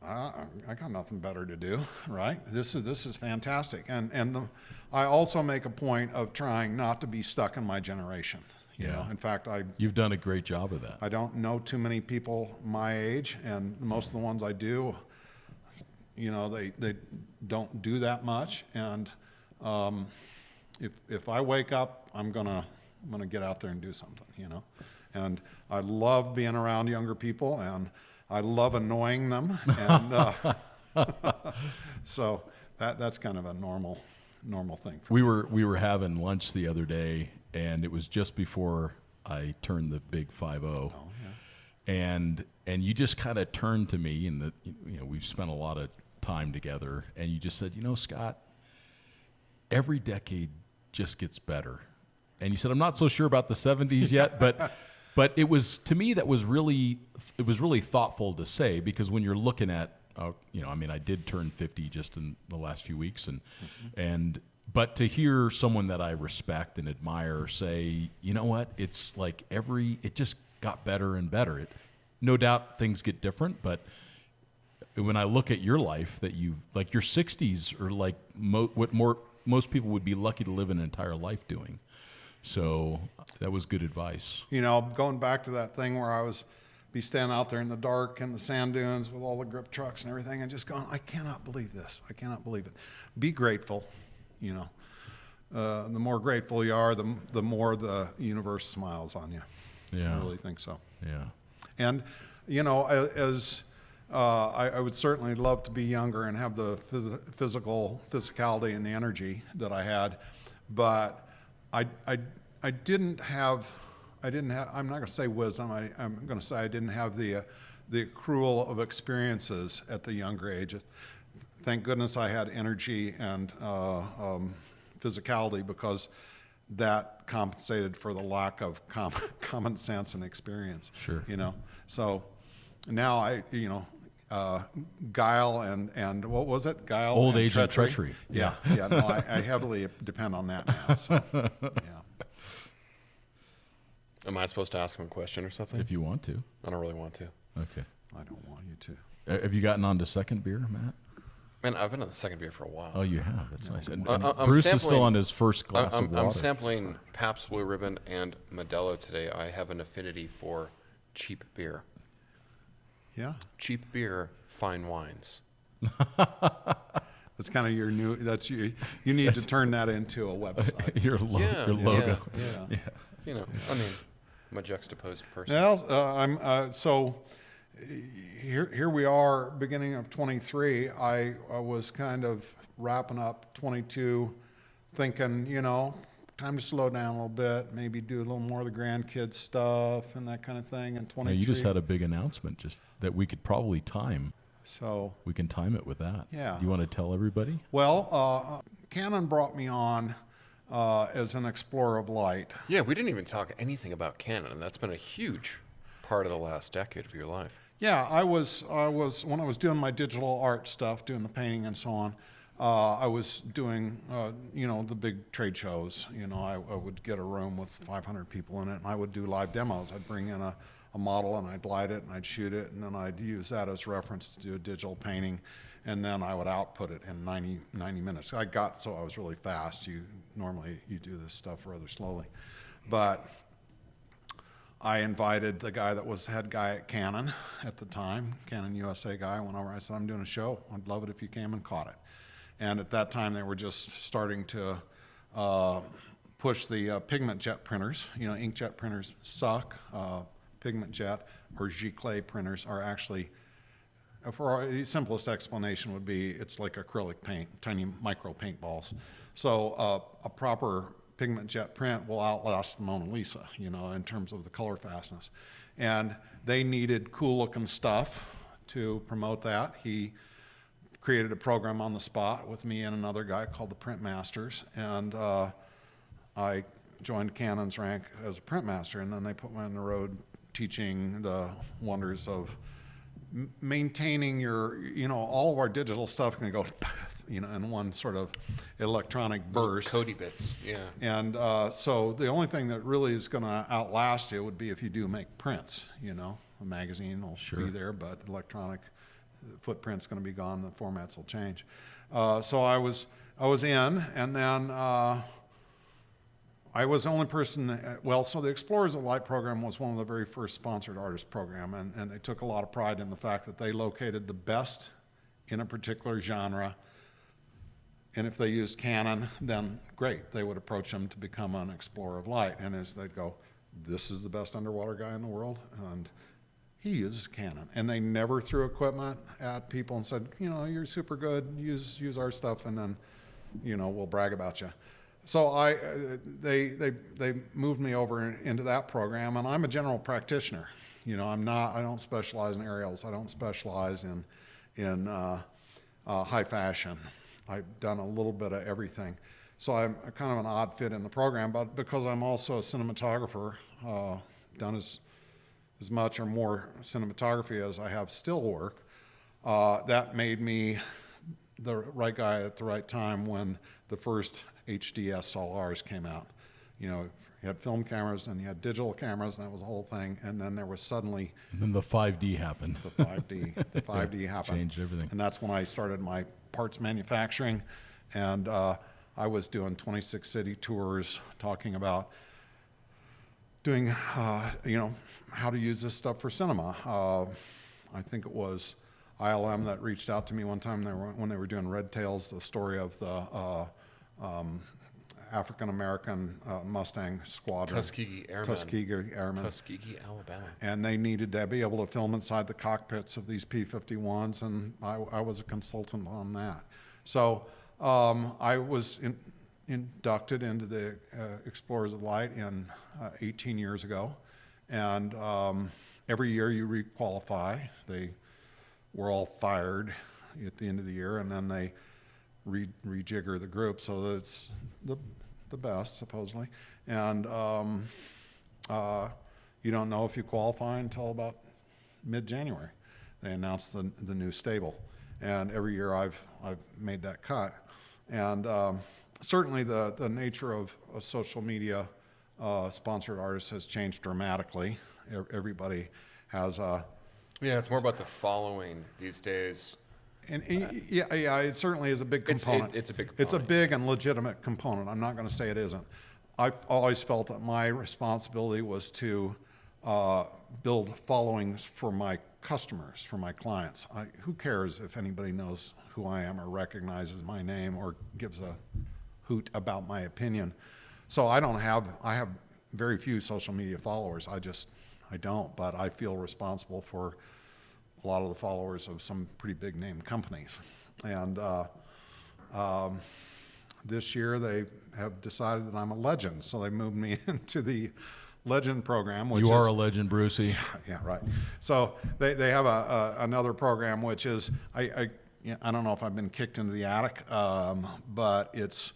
I got nothing better to do, right? This is fantastic. And I also make a point of trying not to be stuck in my generation. You know, in fact, you've done a great job of that. I don't know too many people my age, and most of the ones I do, they don't do that much. And if I wake up, I'm gonna get out there and do something, And I love being around younger people, and I love annoying them, and so that's kind of a normal thing for we me. were having lunch the other day, and it was just before I turned the big 50. Oh, yeah. And you just kind of turned to me, and we've spent a lot of time together, and you just said, Scott, every decade just gets better. And you said, I'm not so sure about the 70s yet, but it was, to me, it was really thoughtful to say, because when you're looking at, I did turn 50 just in the last few weeks, but to hear someone that I respect and admire say, you know what, it's like it just got better and better. No doubt things get different, but when I look at your life, that your 60s are like what most people would be lucky to live an entire life doing. So that was good advice. Going back to that thing where I was be standing out there in the dark in the sand dunes with all the grip trucks and everything, and just going, I cannot believe this. I cannot believe it. Be grateful. The more grateful you are, the more the universe smiles on you. Yeah. I really think so. Yeah. And, I would certainly love to be younger and have the physicality and the energy that I had, but I didn't have, I'm not going to say wisdom, I'm going to say I didn't have the accrual of experiences at the younger age. Thank goodness I had energy and physicality, because that compensated for the lack of common sense and experience. Sure. So now guile and what was it? Guile, old and age treachery. and treachery. Yeah. No, I heavily depend on that now. So, yeah. Am I supposed to ask him a question or something? If you want to. I don't really want to. Okay. I don't want you to. Have you gotten on to second beer, Matt? Man, I've been on the second beer for a while. Oh, you have. That's nice. And I'm Bruce is still on his first glass of water. I'm sampling Pabst Blue Ribbon and Modelo today. I have an affinity for cheap beer. Yeah. Cheap beer, fine wines. That's kind of your new. That's you. You need to turn that into a website. Your logo. Yeah. I'm a juxtaposed person. Well, so here we are, beginning of 23. I was kind of wrapping up 22, thinking, time to slow down a little bit, maybe do a little more of the grandkids stuff and that kind of thing. And 23. You just had a big announcement just that we could probably time. So we can time it with that. Yeah. You want to tell everybody? Well, Canon brought me on as an explorer of light. Yeah, we didn't even talk anything about Canon, and that's been a huge part of the last decade of your life. Yeah, I was when I was doing my digital art stuff, doing the painting and so on. I was doing, the big trade shows. I would get a room with 500 people in it, and I would do live demos. I'd bring in a model, and I'd light it, and I'd shoot it, and then I'd use that as reference to do a digital painting, and then I would output it in 90 minutes. I was really fast. Normally you do this stuff rather slowly, but I invited the guy that was head guy at Canon at the time, Canon USA guy. I went over, I said, I'm doing a show. I'd love it if you came and caught it. And at that time, they were just starting to push the pigment jet printers. Inkjet printers suck. Pigment jet or giclée printers are actually, for the simplest explanation would be, it's like acrylic paint, tiny micro paintballs. So a proper pigment jet print will outlast the Mona Lisa, in terms of the color fastness. And they needed cool looking stuff to promote that. He created a program on the spot with me and another guy called the Print Masters, and I joined Canon's rank as a print master, and then they put me on the road teaching the wonders of maintaining your, all of our digital stuff can go, in one sort of electronic burst. Cody bits, yeah. And so the only thing that really is going to outlast you would be if you do make prints, a magazine will be there, but electronic footprint's going to be gone, the formats will change. So I was in, and then I was the only person, so the Explorers of Light program was one of the very first sponsored artist program, and they took a lot of pride in the fact that they located the best in a particular genre And if they used Canon, then great. They would approach him to become an explorer of light. And as they'd go, this is the best underwater guy in the world, and he uses Canon. And they never threw equipment at people and said, you know, you're super good, use our stuff, and then, you know, we'll brag about you. So they moved me over into that program, and I'm a general practitioner. You know, I don't specialize in aerials. I don't specialize in high fashion. I've done a little bit of everything. So I'm kind of an odd fit in the program, but because I'm also a cinematographer, done as much or more cinematography as I have still work, that made me the right guy at the right time when the first HD SLRs came out. You know, you had film cameras and you had digital cameras, and that was the whole thing. And then there was suddenly... And then the 5D happened. The 5D happened. Changed everything. And that's when I started my parts manufacturing. And I was doing 26 city tours talking about doing, you know, how to use this stuff for cinema. I think it was ILM that reached out to me one time when they were doing Red Tails, the story of the African-American Mustang Squadron. Tuskegee Airmen. Tuskegee, Alabama. And they needed to be able to film inside the cockpits of these P-51s, and I was a consultant on that. So I was inducted into the Explorers of Light 18 years ago, and every year you requalify. They were all fired at the end of the year, and then they rejigger the group so that it's the best, supposedly. And you don't know if you qualify until about mid-January. They announce the new stable, and every year I've made that cut. And certainly the nature of a social media sponsored artist has changed dramatically. Everybody has a... Yeah, it's more about the following these days. And yeah, it certainly is a big component. It's a big component. It's a big and legitimate component. I'm not going to say it isn't. I've always felt that my responsibility was to build followings for my customers, for my clients. Who cares if anybody knows who I am or recognizes my name or gives a hoot about my opinion? So I have very few social media followers. I don't, but I feel responsible for a lot of the followers of some pretty big name companies. And this year they have decided that I'm a legend, so they moved me into the legend program. Which you are a legend, Brucey. Yeah, right. So they have another program which is, I don't know if I've been kicked into the attic, but it's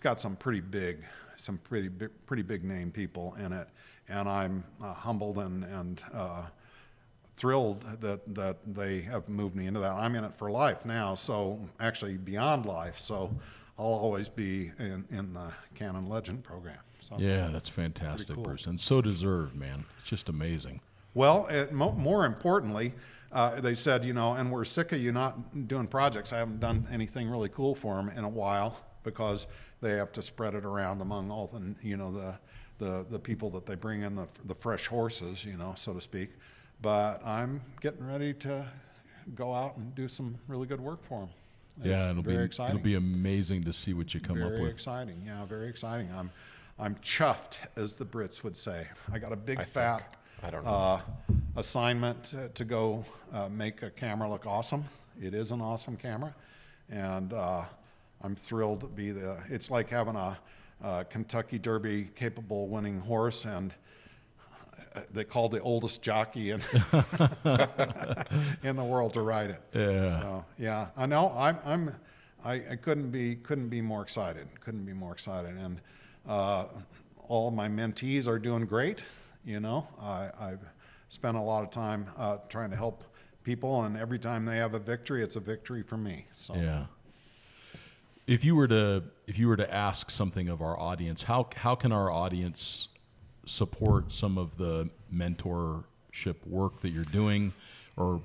got some pretty big name people in it, and I'm humbled and thrilled that they have moved me into that. I'm in it for life now, so actually beyond life. So I'll always be in the Canon Legend program. So yeah, that's fantastic, cool. Bruce, and so deserved, man. It's just amazing. Well, more importantly, they said, you know, and we're sick of you not doing projects. I haven't done anything really cool for them in a while because they have to spread it around among all the, you know, the people that they bring in, the fresh horses, you know, so to speak. But I'm getting ready to go out and do some really good work for them. Yeah, it'll be amazing to see what you come up with. Very exciting, yeah, very exciting. I'm chuffed, as the Brits would say. I got a big fat assignment to go make a camera look awesome. It is an awesome camera, and I'm thrilled to be it's like having a Kentucky Derby capable winning horse, and they call the oldest jockey in in the world to ride it. Yeah. So, yeah, I know. I couldn't be more excited. Couldn't be more excited. And all of my mentees are doing great. You know, I've spent a lot of time trying to help people, and every time they have a victory, it's a victory for me. So. Yeah. If you were to ask something of our audience, how can our audience support some of the mentorship work that you're doing, or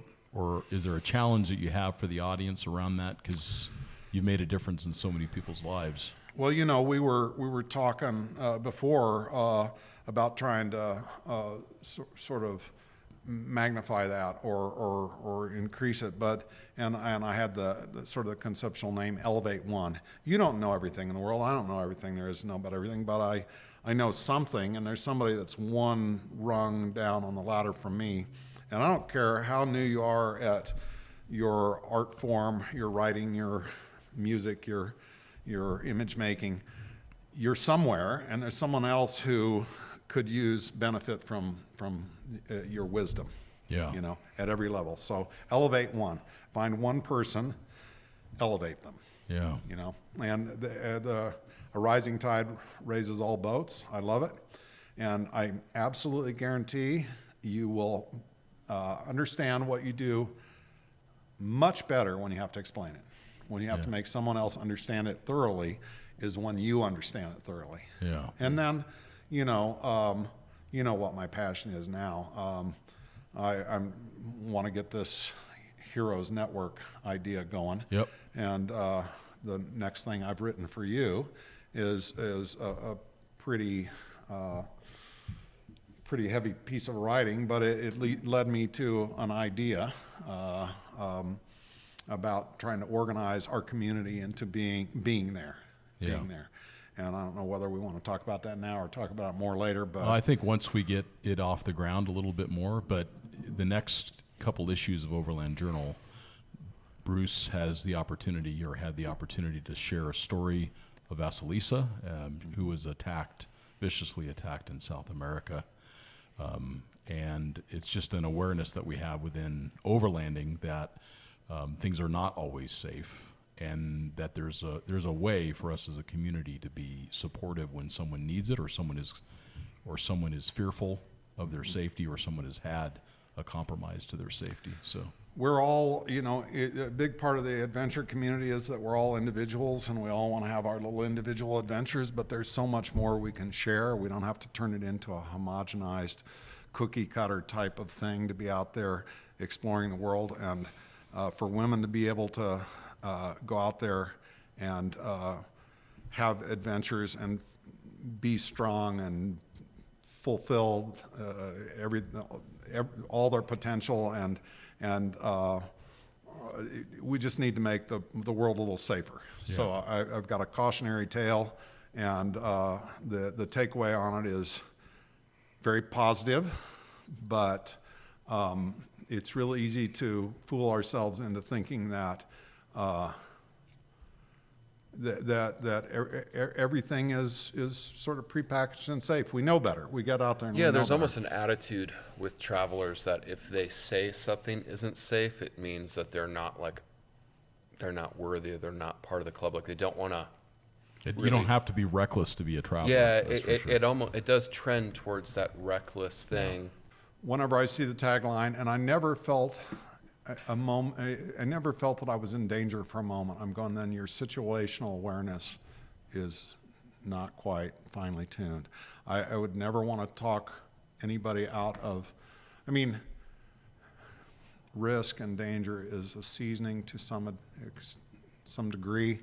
is there a challenge that you have for the audience around that, because you've made a difference in so many people's lives? Well, you know, we were talking before about trying to sort of magnify that or increase it. But and I had the sort of the conceptual name Elevate One. You don't know everything in the world. I don't know everything there is to know about everything, but I know something, and there's somebody that's one rung down on the ladder from me. And I don't care how new you are at your art form, your writing, your music, your image making, you're somewhere, and there's someone else who could use benefit from your wisdom. Yeah. You know, at every level. So elevate one. Find one person, elevate them. Yeah. You know, and a rising tide raises all boats. I love it, and I absolutely guarantee you will understand what you do much better when you have to explain it. When you have to make someone else understand it thoroughly is when you understand it thoroughly. Yeah. And then, you know what my passion is now. I want to get this Heroes Network idea going. Yep. And the next thing I've written for you is a pretty heavy piece of writing, but it led me to an idea about trying to organize our community into being there. And I don't know whether we want to talk about that now or talk about it more later. But well, I think once we get it off the ground a little bit more, but the next couple issues of Overland Journal, Bruce has the opportunity, or had the opportunity, to share a story of Vasilisa, who was viciously attacked in South America. And it's just an awareness that we have within overlanding that things are not always safe, and that there's a way for us as a community to be supportive when someone needs it, or someone is fearful of their safety, or someone has had a compromise to their safety. So we're all, a big part of the adventure community is that we're all individuals, and we all want to have our little individual adventures, but there's so much more we can share. We don't have to turn it into a homogenized cookie cutter type of thing to be out there exploring the world. And for women to be able to go out there and have adventures and be strong and fulfill all their potential, and we just need to make the world a little safer. Yeah. So I've got a cautionary tale, and the takeaway on it is very positive, but it's real easy to fool ourselves into thinking that everything is sort of prepackaged and safe. We know better. We get out there and there's almost an attitude with travelers that if they say something isn't safe, it means that they're not worthy, they're not part of the club. Like they don't want to. You don't have to be reckless to be a traveler. Yeah, it does trend towards that reckless thing. Yeah. Whenever I see the tagline, and I never felt I never felt that I was in danger for a moment. I'm going, then your situational awareness is not quite finely tuned. I would never want to talk anybody out of, risk and danger is a seasoning to some degree.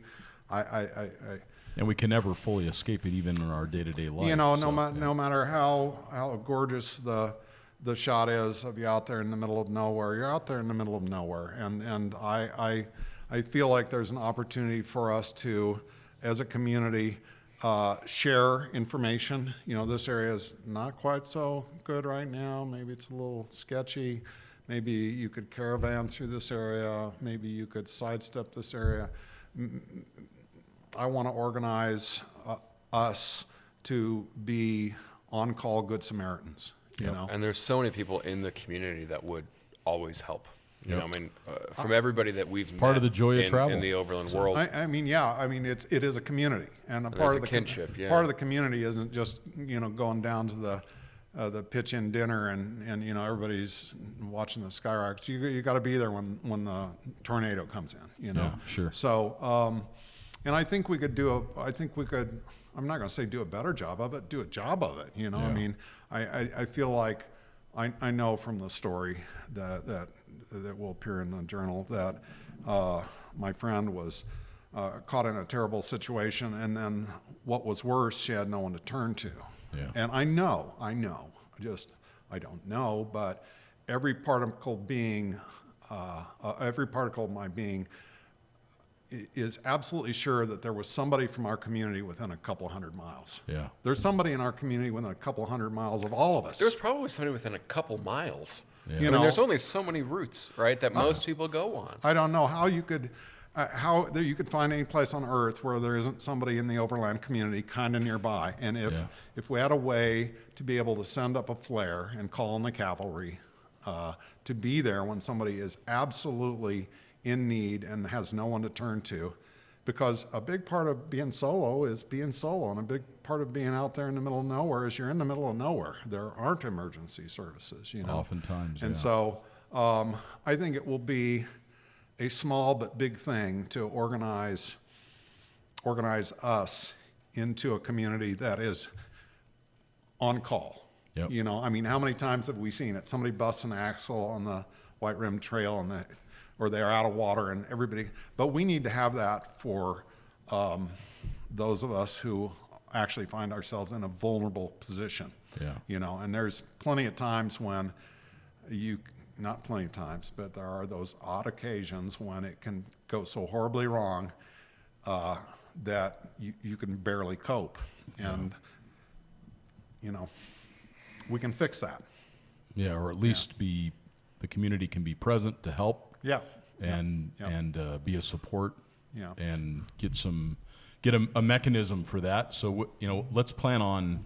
And we can never fully escape it, even in our day-to-day life. No matter how gorgeous the shot is of you out there in the middle of nowhere, you're out there in the middle of nowhere. And I feel like there's an opportunity for us to, as a community, share information. This area is not quite so good right now. Maybe it's a little sketchy. Maybe you could caravan through this area. Maybe you could sidestep this area. I want to organize us to be on-call Good Samaritans. And there's so many people in the community that would always help. From everybody that we've part met of the joy of travel in the overland world. It is a community, and part of the kinship. Part of the community isn't just going down to the pitch-in dinner and everybody's watching the skyrockets. You got to be there when the tornado comes in. Yeah, sure. So, and I think we could I'm not going to say do a better job of it, do a job of it. Yeah. I feel like I know from the story that will appear in the journal that my friend was caught in a terrible situation, and then what was worse, she had no one to turn to. Yeah. And I know, I don't know, but every particle of my being is absolutely sure that there was somebody from our community within a couple hundred miles. Yeah. There's somebody in our community within a couple hundred miles of all of us. There's probably somebody within a couple miles. Yeah. You I know, mean, there's only so many routes, right, that most people go on. I don't know how you could find any place on Earth where there isn't somebody in the overland community kind of nearby. And if we had a way to be able to send up a flare and call in the cavalry to be there when somebody is absolutely in need and has no one to turn to, because a big part of being solo is being solo, and a big part of being out there in the middle of nowhere is you're in the middle of nowhere. There aren't emergency services, you know. Oftentimes, and so I think it will be a small but big thing to organize us into a community that is on call. Yep. You know, I mean, how many times have we seen it? Somebody busts an axle on the White Rim Trail or they're out of water and everybody, but we need to have that for those of us who actually find ourselves in a vulnerable position. Yeah. You know, and there's plenty of times when not plenty of times, but there are those odd occasions when it can go so horribly wrong that you can barely cope. And, you know, we can fix that. Yeah, or at least the community can be present to help. Yeah. And be a support. Yeah. And get a mechanism for that. So let's plan on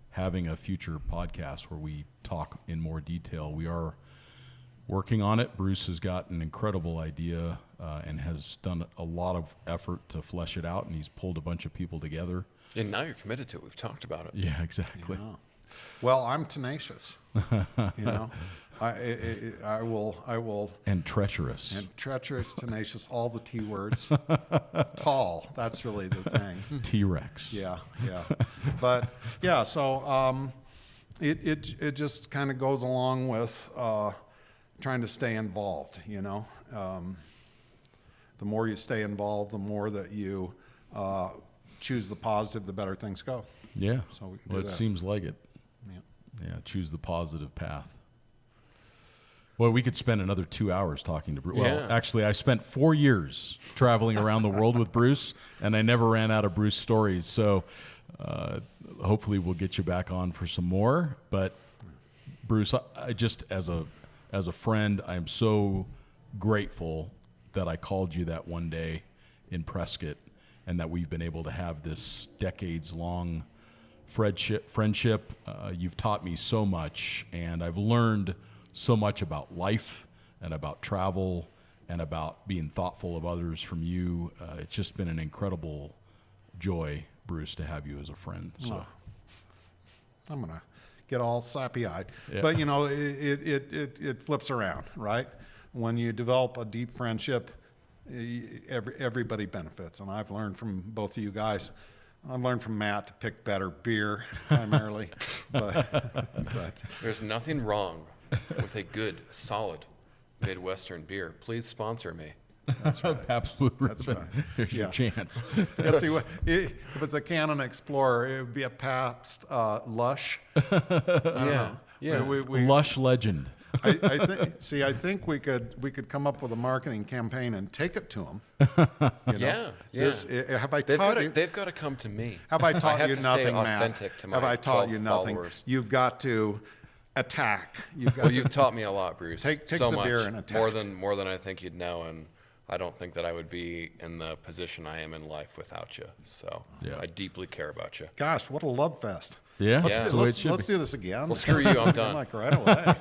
having a future podcast where we talk in more detail. We are working on it. Bruce has got an incredible idea and has done a lot of effort to flesh it out, and he's pulled a bunch of people together. And now you're committed to it. We've talked about it. Yeah, exactly. Yeah. Well, I'm tenacious. You know, I will. And treacherous. And treacherous, tenacious, all the T words. Tall. That's really the thing. T-Rex. Yeah. But yeah, so it just kind of goes along with trying to stay involved. You know, the more you stay involved, the more that you choose the positive, the better things go. Yeah. So we can well, do it that. seems like it. Yeah. Choose the positive path. Well, we could spend another 2 hours talking to Bruce. Yeah. Well, actually, I spent 4 years traveling around the world with Bruce, and I never ran out of Bruce stories. So hopefully we'll get you back on for some more. But Bruce, I just, as a friend, I am so grateful that I called you that one day in Prescott, and that we've been able to have this decades-long friendship. You've taught me so much, and I've learned so much about life and about travel and about being thoughtful of others from you. It's just been an incredible joy, Bruce, to have you as a friend. So I'm gonna get all sappy-eyed, Yeah. but you know, it flips around, right? When you develop a deep friendship, everybody benefits, and I've learned from both of you guys. I learned from Matt to pick better beer, primarily, but There's nothing wrong with a good, solid Midwestern beer. Please sponsor me. that's right. Pabst Blue That's Ribbon. right. Here's your Yeah. chance. Let's see if it's a Canon Explorer, it would be a Pabst Lush. Yeah. Lush legend. I think we could come up with a marketing campaign and take it to them. Yeah. Have I taught you? They've got to come to me. Have I taught have you to nothing, stay Matt? authentic to my Have I taught 12 you nothing? followers. You've got to attack. Well, you've taught me a lot, Bruce. Take so the much. beer and attack. More than I think you'd know, and I don't think that I would be in the position I am in life without you. So Yeah. I deeply care about you. Gosh, what a love fest. Yeah, Yeah. that's the way it should Let's be. do this again. Well, screw you, I'm done. Like right away.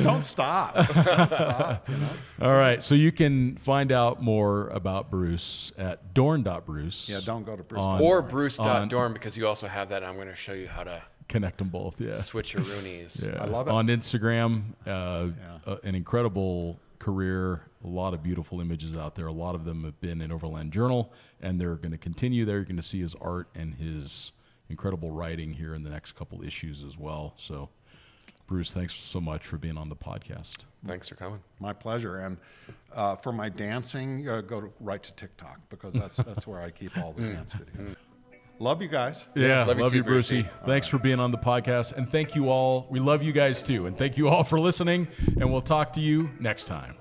Don't stop. Don't stop. You know? All right, so you can find out more about Bruce at dorn.bruce. Yeah, don't go to Bruce. On- Or Bruce.Dorn, because you also have that, and I'm going to show you how to Connect them both, yeah. switch your roonies. Yeah. I love it. On Instagram, an incredible career, a lot of beautiful images out there. A lot of them have been in Overland Journal, and they're going to continue there. You're going to see his art and his incredible writing here in the next couple issues as well. So, Bruce, thanks so much for being on the podcast. Thanks for coming. My pleasure. And for my dancing, go right to TikTok, because that's where I keep all the dance videos. Love you guys. Yeah, love you love too, you, Brucey. Brucey. Thanks for being on the podcast. And thank you all. We love you guys too. And thank you all for listening. And we'll talk to you next time.